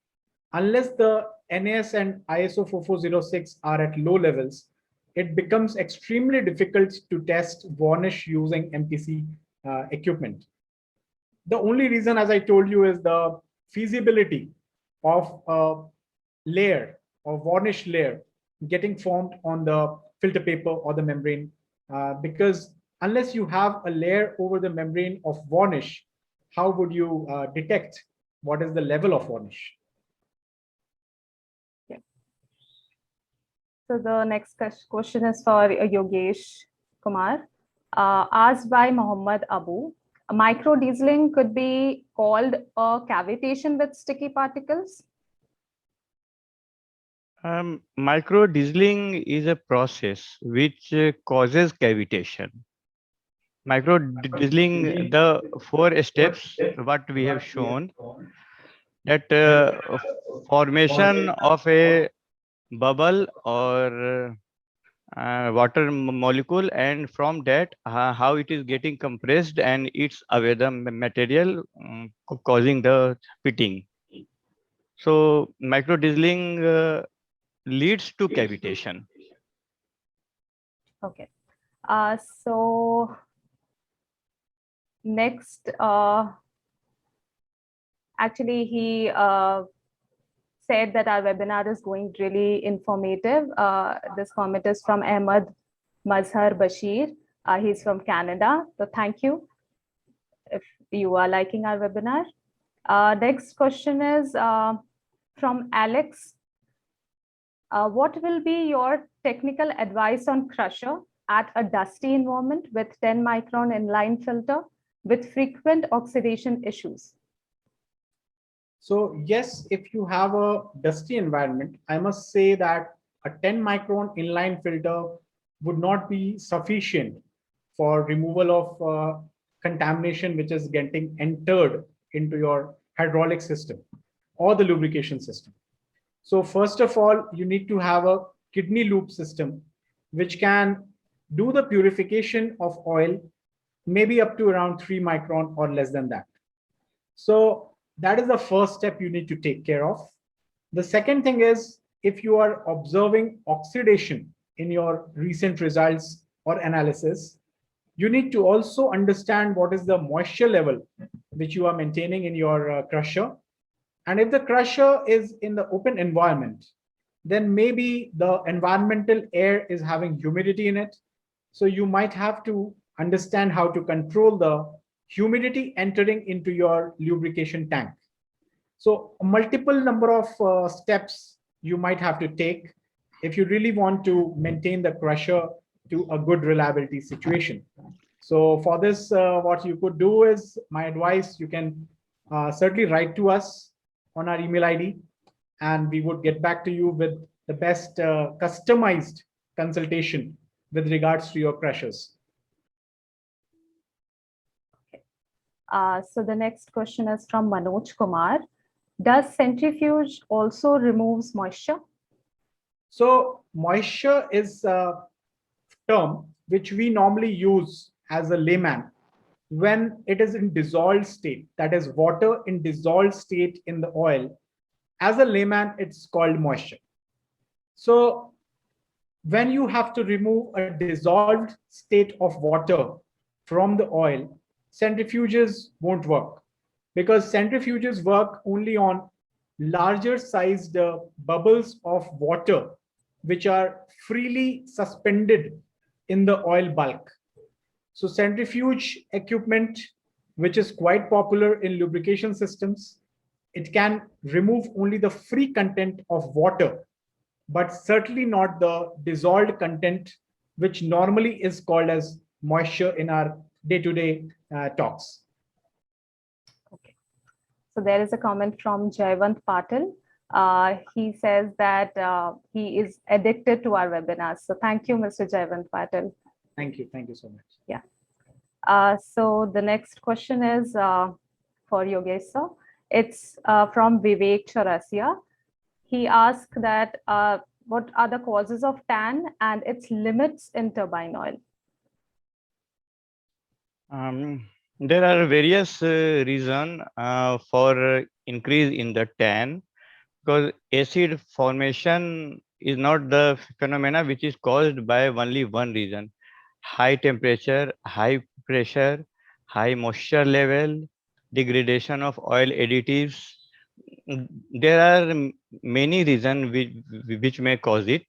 Unless the NAS and ISO 4406 are at low levels, it becomes extremely difficult to test varnish using MPC equipment. The only reason, as I told you, is the feasibility of a layer or varnish layer getting formed on the filter paper or the membrane, because unless you have a layer over the membrane of varnish, how would you detect what is the level of varnish? Yeah. So the next question is for Yogesh Kumar, asked by Muhammad Abu. Microdieseling could be called a cavitation with sticky particles? Microdieseling is a process which causes cavitation. Microdieseling, the 4 steps what we have shown, that formation of a bubble or water molecule, and from that how it is getting compressed and it's away the material causing the pitting. So microdieseling leads to cavitation. Okay. So next, actually he said that our webinar is going really informative. This comment is from Ahmed Mazhar Bashir. He's from Canada. So thank you if you are liking our webinar. Next question is from Alex. What will be your technical advice on crusher at a dusty environment with 10 micron inline filter with frequent oxidation issues? So yes, if you have a dusty environment, I must say that a 10 micron inline filter would not be sufficient for removal of contamination which is getting entered into your hydraulic system or the lubrication system. So first of all, you need to have a kidney loop system which can do the purification of oil, maybe up to around 3 micron or less than that. So that is the first step you need to take care of. The second thing is, if you are observing oxidation in your recent results or analysis, you need to also understand what is the moisture level which you are maintaining in your crusher. And if the crusher is in the open environment, then maybe the environmental air is having humidity in it. So you might have to understand how to control the humidity entering into your lubrication tank. So a multiple number of steps you might have to take if you really want to maintain the crusher to a good reliability situation. So for this, what you could do is, my advice, you can certainly write to us on our email ID, and we would get back to you with the best customized consultation with regards to your crushers. So the next question is from Manoj Kumar. Does centrifuge also removes moisture? So moisture is a term which we normally use as a layman when it is in dissolved state, that is water in dissolved state in the oil. As a layman, it's called moisture. So when you have to remove a dissolved state of water from the oil, centrifuges won't work, because centrifuges work only on larger sized bubbles of water which are freely suspended in the oil bulk. So centrifuge equipment, which is quite popular in lubrication systems, it can remove only the free content of water, but certainly not the dissolved content, which normally is called as moisture in our day-to-day talks. Okay. So there is a comment from Jayvant Patil. He says that he is addicted to our webinars. So thank you, Mr. Jayvant Patil. Thank you. Thank you so much. Yeah. So the next question is for Yogesh sir. It's from Vivek Chaurasia. He asked that what are the causes of tan and its limits in turbine oil? There are various reasons for increase in the tan, because acid formation is not the phenomena which is caused by only one reason. High temperature, high pressure, high moisture level, degradation of oil additives. There are many reasons which may cause it.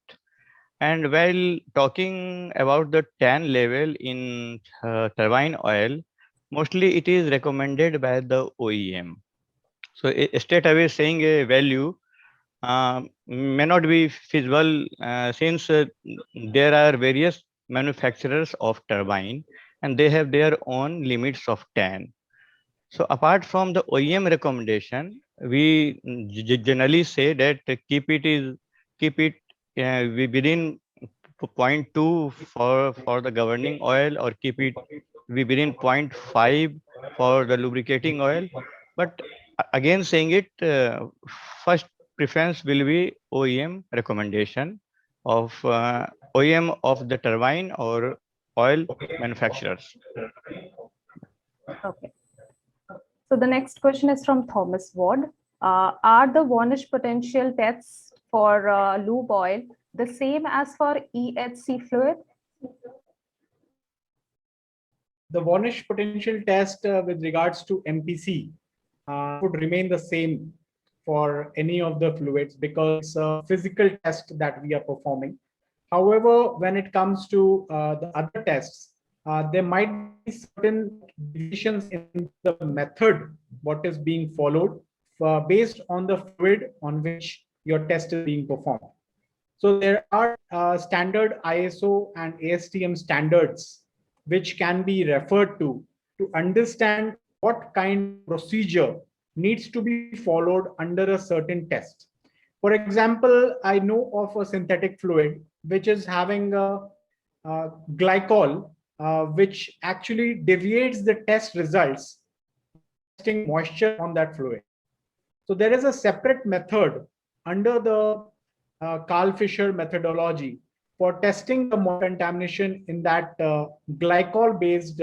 And while talking about the tan level in turbine oil, mostly it is recommended by the OEM. So straight away saying a value may not be feasible since there are various manufacturers of turbine and they have their own limits of tan. So apart from the OEM recommendation, we generally say that keep it within 0.2 for the governing oil, or keep it within 0.5 for the lubricating oil. But again saying it, first preference will be OEM recommendation of OEM of the turbine or oil manufacturers. Okay. So the next question is from Thomas Ward. Are the varnish potential tests for lube oil the same as for EHC fluid? The varnish potential test with regards to MPC would remain the same for any of the fluids, because it's a physical test that we are performing. However, when it comes to the other tests, there might be certain deviations in the method what is being followed based on the fluid on which your test is being performed. So there are standard ISO and ASTM standards which can be referred to understand what kind of procedure needs to be followed under a certain test. For example, I know of a synthetic fluid which is having a glycol, which actually deviates the test results testing moisture on that fluid. So there is a separate method under the Carl Fisher methodology for testing the contamination in that glycol-based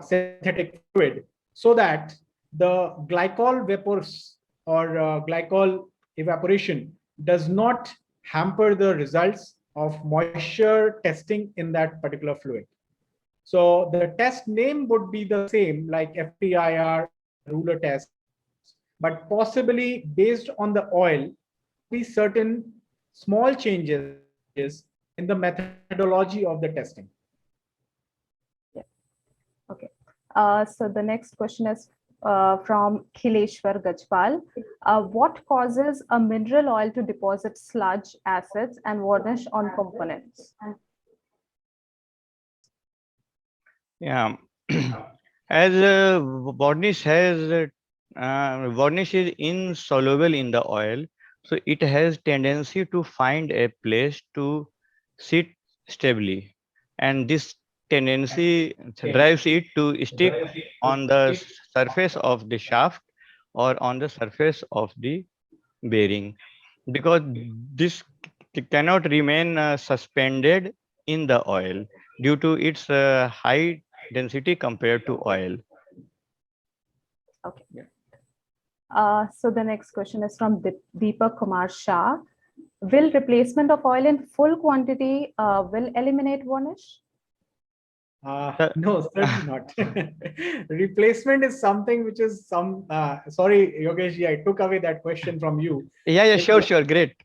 synthetic fluid, so that the glycol vapors or glycol evaporation does not hamper the results of moisture testing in that particular fluid. So the test name would be the same, like FTIR, ruler test, but possibly based on the oil, be certain small changes in the methodology of the testing. Yeah. Okay. So the next question is from Khileshwar Gajpal. What causes a mineral oil to deposit sludge, acids, and varnish on components? Yeah, as varnish has varnish is insoluble in the oil, so it has tendency to find a place to sit stably, and this tendency drives it to stick on the surface of the shaft or on the surface of the bearing, because this cannot remain suspended in the oil due to its high density compared to oil. Okay. So the next question is from Deepak Kumar Shah. Will replacement of oil in full quantity will eliminate varnish? No, certainly not. Replacement is something which is sorry, Yogesh, I took away that question from you. Yeah, sure, great.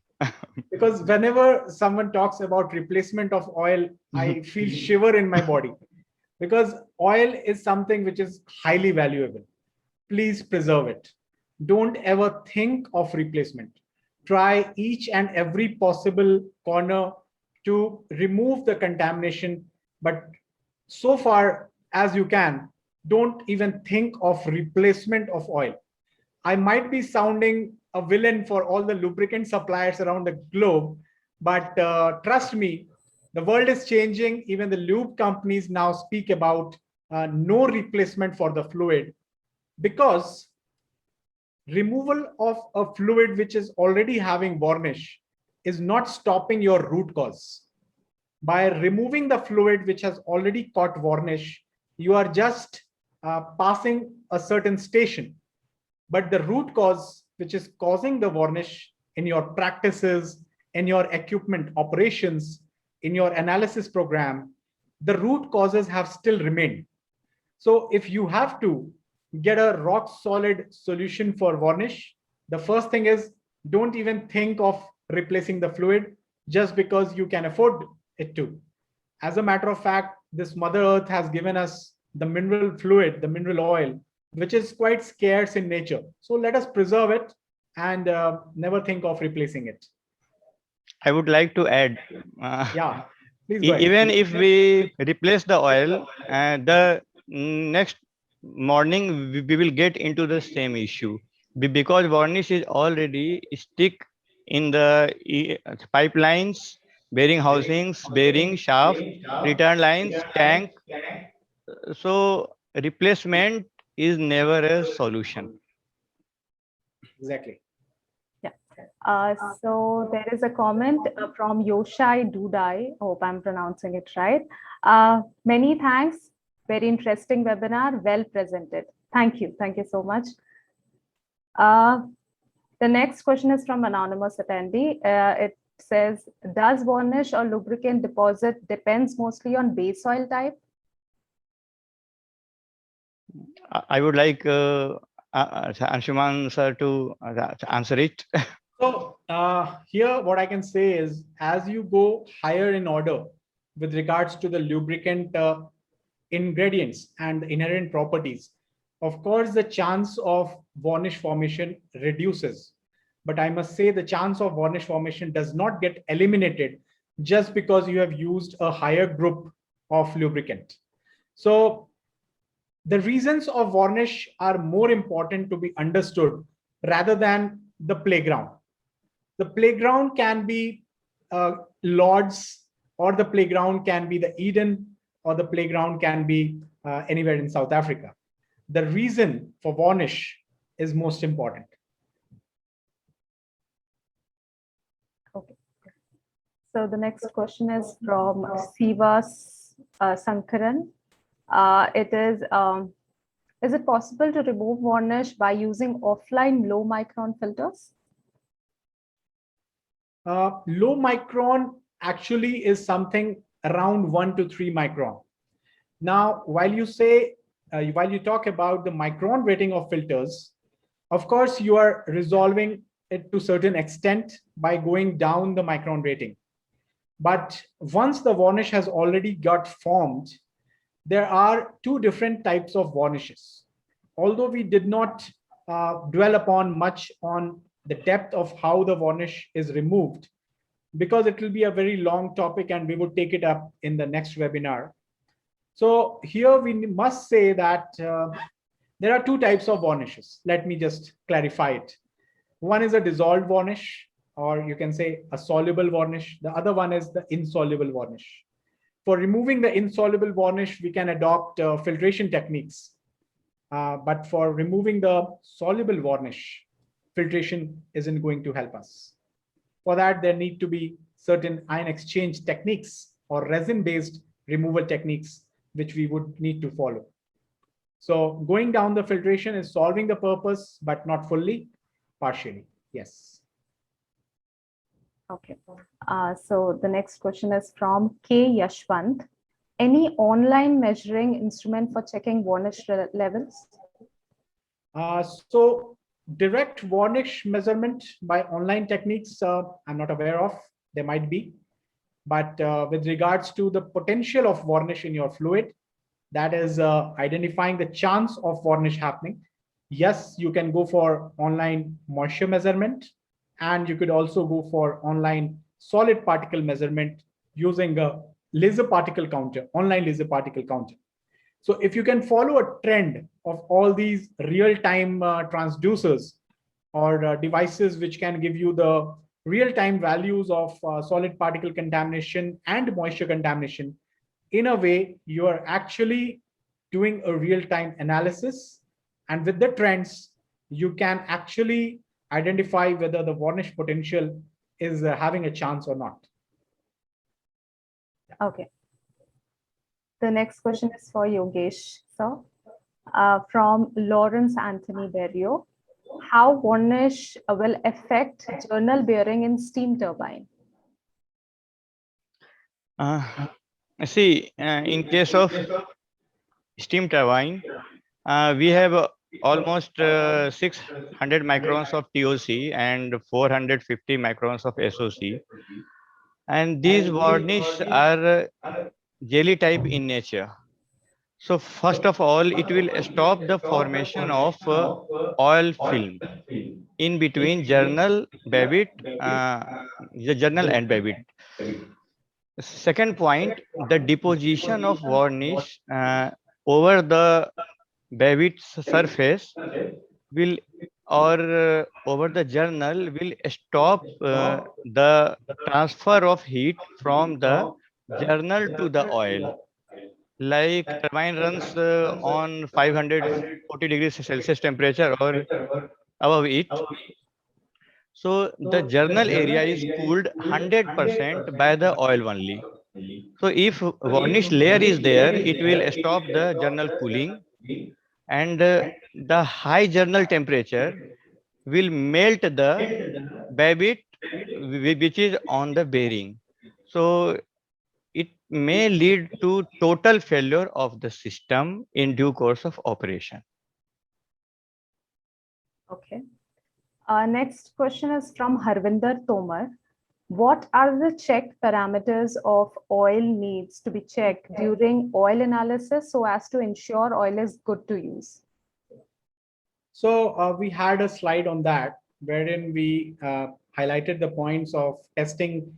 Because whenever someone talks about replacement of oil, I feel shiver in my body, because oil is something which is highly valuable. Please preserve it. Don't ever think of replacement. Try each and every possible corner to remove the contamination, but so far as you can, don't even think of replacement of oil. I might be sounding a villain for all the lubricant suppliers around the globe, but trust me, the world is changing. Even the lube companies now speak about no replacement for the fluid, because removal of a fluid which is already having varnish is not stopping your root cause. By removing the fluid which has already caught varnish, you are just passing a certain station. But the root cause which is causing the varnish in your practices, in your equipment operations, in your analysis program, the root causes have still remained. So if you have to get a rock solid solution for varnish, the first thing is, don't even think of replacing the fluid just because you can afford it to. As a matter of fact, this Mother Earth has given us the mineral fluid, the mineral oil, which is quite scarce in nature. So let us preserve it and never think of replacing it. I would like to add, yeah, please go ahead. Even if we replace the oil, the next morning we will get into the same issue, because varnish is already stick in the pipelines, bearing housings, bearing shaft, return lines, tank. So replacement is never a solution. Exactly. Yeah. So there is a comment from Yoshai Dudai. Hope I'm pronouncing it right. Many thanks. Very interesting webinar. Well presented. Thank you. Thank you so much. The next question is from anonymous attendee. It says, does varnish or lubricant deposit depends mostly on base oil type? I would like Anshuman sir to answer it. So here what I can say is, as you go higher in order with regards to the lubricant ingredients and inherent properties, of course, the chance of varnish formation reduces. But I must say the chance of varnish formation does not get eliminated just because you have used a higher group of lubricant. So The reasons of varnish are more important to be understood rather than the playground. The playground can be Lord's, or the playground can be the Eden, or the playground can be anywhere in South Africa. The reason for varnish is most important. Okay. So the next question is from Siva Sankaran. Is it possible to remove varnish by using offline low micron filters? Low micron actually is something around 1 to 3 micron. Now, while you talk about the micron rating of filters, of course, you are resolving it to a certain extent by going down the micron rating. But once the varnish has already got formed, there are two different types of varnishes. Although we did not dwell upon much on the depth of how the varnish is removed, because it will be a very long topic and we would take it up in the next webinar. So here we must say that there are two types of varnishes. Let me just clarify it. One is a dissolved varnish, or you can say a soluble varnish. The other one is the insoluble varnish. For removing the insoluble varnish, we can adopt filtration techniques. But for removing the soluble varnish, filtration isn't going to help us. For that, there need to be certain ion exchange techniques or resin-based removal techniques, which we would need to follow. So going down the filtration is solving the purpose, but not fully, partially. Yes. Okay. So the next question is from K. Yashwant. Any online measuring instrument for checking varnish levels? So direct varnish measurement by online techniques, I'm not aware of. There might be. But with regards to the potential of varnish in your fluid, that is identifying the chance of varnish happening. Yes, you can go for online moisture measurement, and you could also go for online solid particle measurement using a laser particle counter, online laser particle counter. So if you can follow a trend of all these real-time transducers or devices which can give you the real-time values of solid particle contamination and moisture contamination, in a way, you are actually doing a real-time analysis. And with the trends, you can actually identify whether the varnish potential is having a chance or not. Okay. The next question is for Yogesh, sir. From Lawrence Anthony Berrio. How varnish will affect journal bearing in steam turbine? In case of steam turbine, we have almost 600 microns of TOC and 450 microns of SOC. And these varnish are jelly type in nature. So first of all, it will stop the formation of oil film in between journal babbitt, the journal and babbitt. Second point, the deposition of varnish over the babbitt's surface will over the journal will stop the transfer of heat from the journal to the oil. Like turbine runs on 540 degrees Celsius temperature or above it. So the journal area is cooled 100% by the oil only. So if varnish layer is there, it will stop the journal cooling, and the high journal temperature will melt the babbitt which is on the bearing. So it may lead to total failure of the system in due course of operation. Okay. Next question is from Harvinder Tomar. What are the check parameters of oil needs to be checked during oil analysis so as to ensure oil is good to use? So we had a slide on that wherein we highlighted the points of testing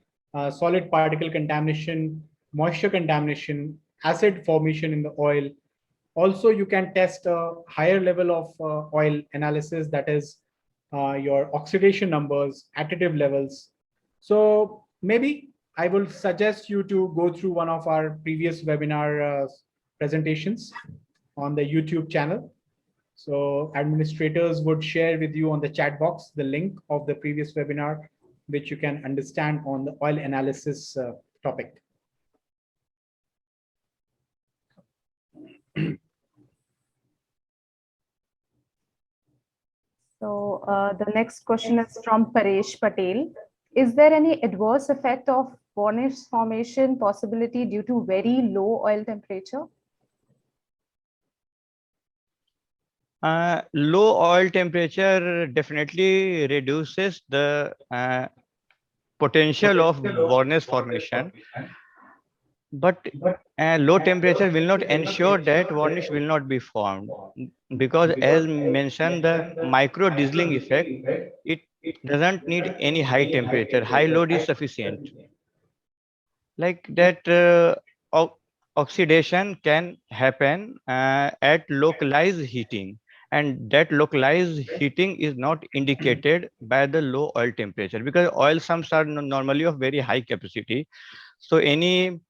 solid particle contamination, moisture contamination, acid formation in the oil, Also, you can test a higher level of oil analysis, that is your oxidation numbers, additive levels. So maybe I will suggest you to go through one of our previous webinar presentations on the YouTube channel. So administrators would share with you on the chat box the link of the previous webinar, which you can understand on the oil analysis topic. So the next question is from Paresh Patel. Is there any adverse effect of varnish formation possibility due to very low oil temperature? Low oil temperature definitely reduces the potential of varnish formation, but low temperature will not ensure that varnish will not be formed, because as mentioned, the micro drizzling effect, it doesn't need any high temperature. High load is sufficient. Like that, oxidation can happen at localized heating, and that localized heating is not indicated by the low oil temperature, because oil sumps are normally of very high capacity. So any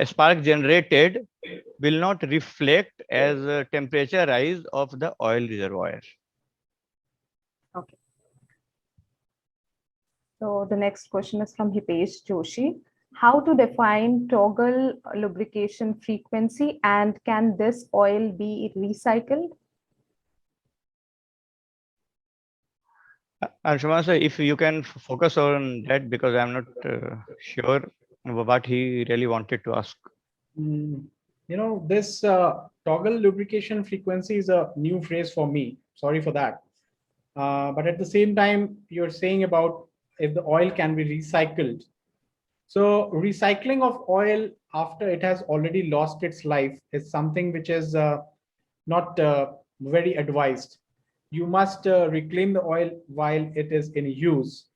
spark generated will not reflect as a temperature rise of the oil reservoir. Okay. So the next question is from Hipesh Joshi. How to define toggle lubrication frequency, and can this oil be recycled? Anshuman sir, if you can focus on that, because I'm not sure what he really wanted to ask. You know, this toggle lubrication frequency is a new phrase for me. Sorry for that. But at the same time, you're saying about if the oil can be recycled. So recycling of oil after it has already lost its life is something which is not very advised. You must reclaim the oil while it is in use.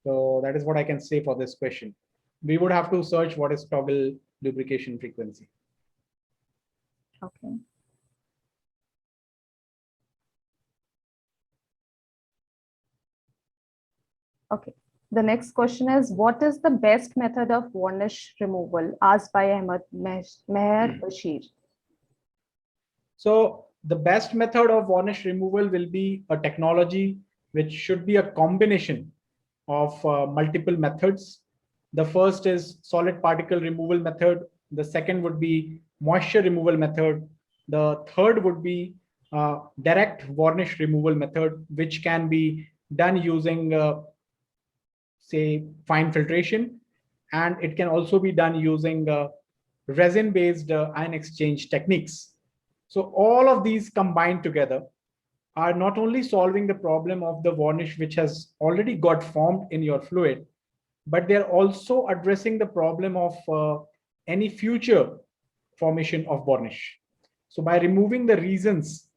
So that is what I can say for this question. We would have to search what is toggle lubrication frequency. Okay. Okay. The next question is, what is the best method of varnish removal? Asked by Ahmed Meher Bashir. So the best method of varnish removal will be a technology which should be a combination of multiple methods. The first is solid particle removal method. The second would be moisture removal method. The third would be direct varnish removal method, which can be done using say fine filtration, and it can also be done using resin based ion exchange techniques. So all of these combined together are not only solving the problem of the varnish which has already got formed in your fluid, but they're also addressing the problem of any future formation of varnish. So by removing the reasons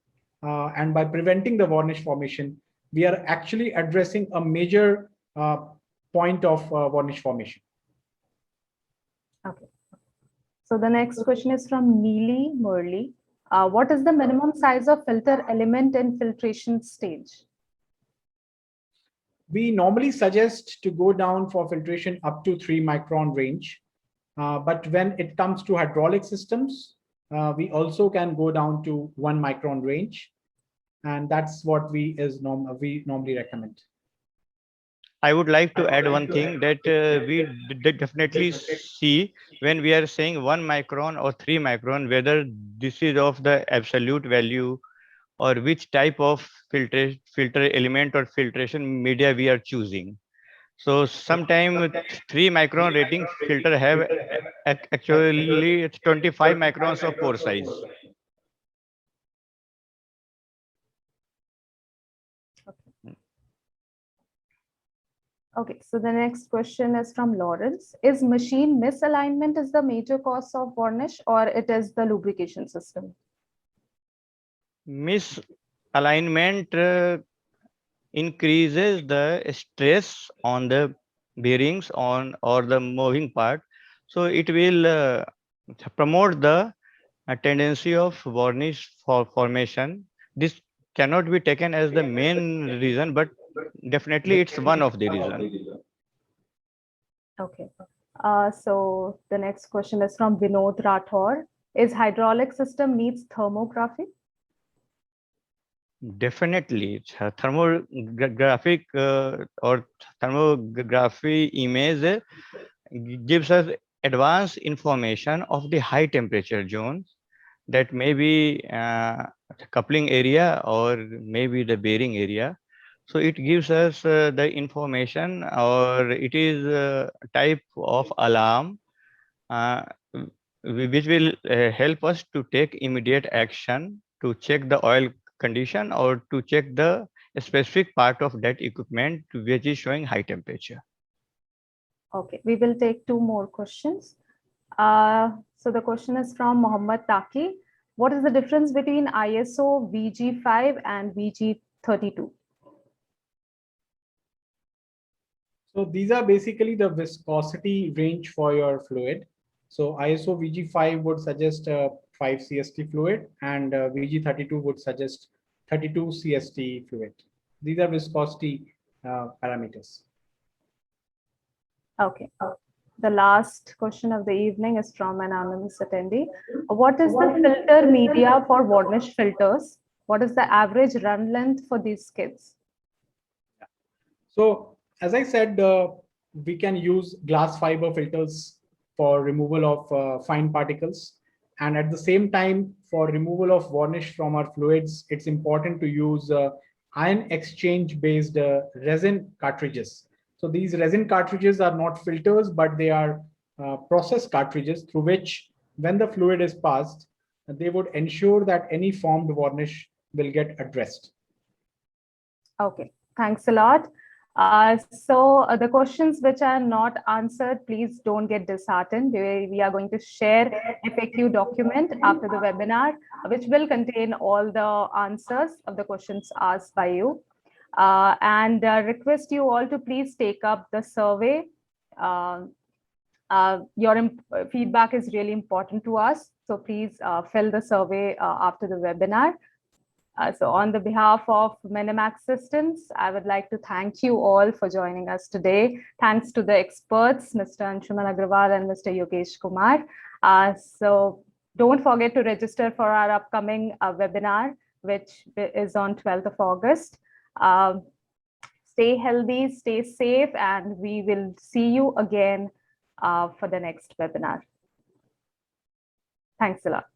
and by preventing the varnish formation, we are actually addressing a major point of varnish formation. Okay. So the next question is from Neely Murli. What is the minimum size of filter element in filtration stage? We normally suggest to go down for filtration up to 3 micron range. But when it comes to hydraulic systems, we also can go down to 1 micron range. And that's what we normally recommend. I would like to add one thing that we definitely see when we are saying 1 micron or 3 micron, whether this is of the absolute value or which type of filter element or filtration media we are choosing. So sometimes 3 micron rating filter have actually 25 microns of pore size. Okay, so the next question is from Lawrence. Is machine misalignment is the major cause of varnish, or it is the lubrication system? Misalignment increases the stress on the bearings or the moving part. So it will promote the a tendency of varnish formation. This cannot be taken as the main reason, but definitely it's one of the reason. Okay. So the next question is from Vinod Rathor. Is hydraulic system needs thermography? Definitely, thermographic or thermography image gives us advanced information of the high temperature zones that may be the coupling area or maybe the bearing area. So it gives us the information, or it is a type of alarm uh, which will help us to take immediate action to check the oil condition or to check the specific part of that equipment which is showing high temperature. Okay, we will take two more questions. So the question is from Mohammad Taki. What is the difference between ISO VG5 and VG32? So these are basically the viscosity range for your fluid. So ISO VG5 would suggest 5 CST fluid, and VG32 would suggest 32 CST fluid. These are viscosity parameters. Okay. The last question of the evening is from an anonymous attendee. What is the filter media for varnish filters? What is the average run length for these skids? So as I said, we can use glass fiber filters for removal of fine particles. And at the same time, for removal of varnish from our fluids, it's important to use ion exchange based resin cartridges. So these resin cartridges are not filters, but they are process cartridges through which, when the fluid is passed, they would ensure that any formed varnish will get addressed. Okay, thanks a lot. So the questions which are not answered, please don't get disheartened. We are going to share FAQ document after the webinar, which will contain all the answers of the questions asked by you. And request you all to please take up the survey. Your feedback is really important to us. So please fill the survey after the webinar. So on the behalf of Minimax Systems, I would like to thank you all for joining us today. Thanks to the experts, Mr. Anshuman Agrawal and Mr. Yogesh Kumar. So don't forget to register for our upcoming webinar, which is on 12th of August. Stay healthy, stay safe, and we will see you again for the next webinar. Thanks a lot.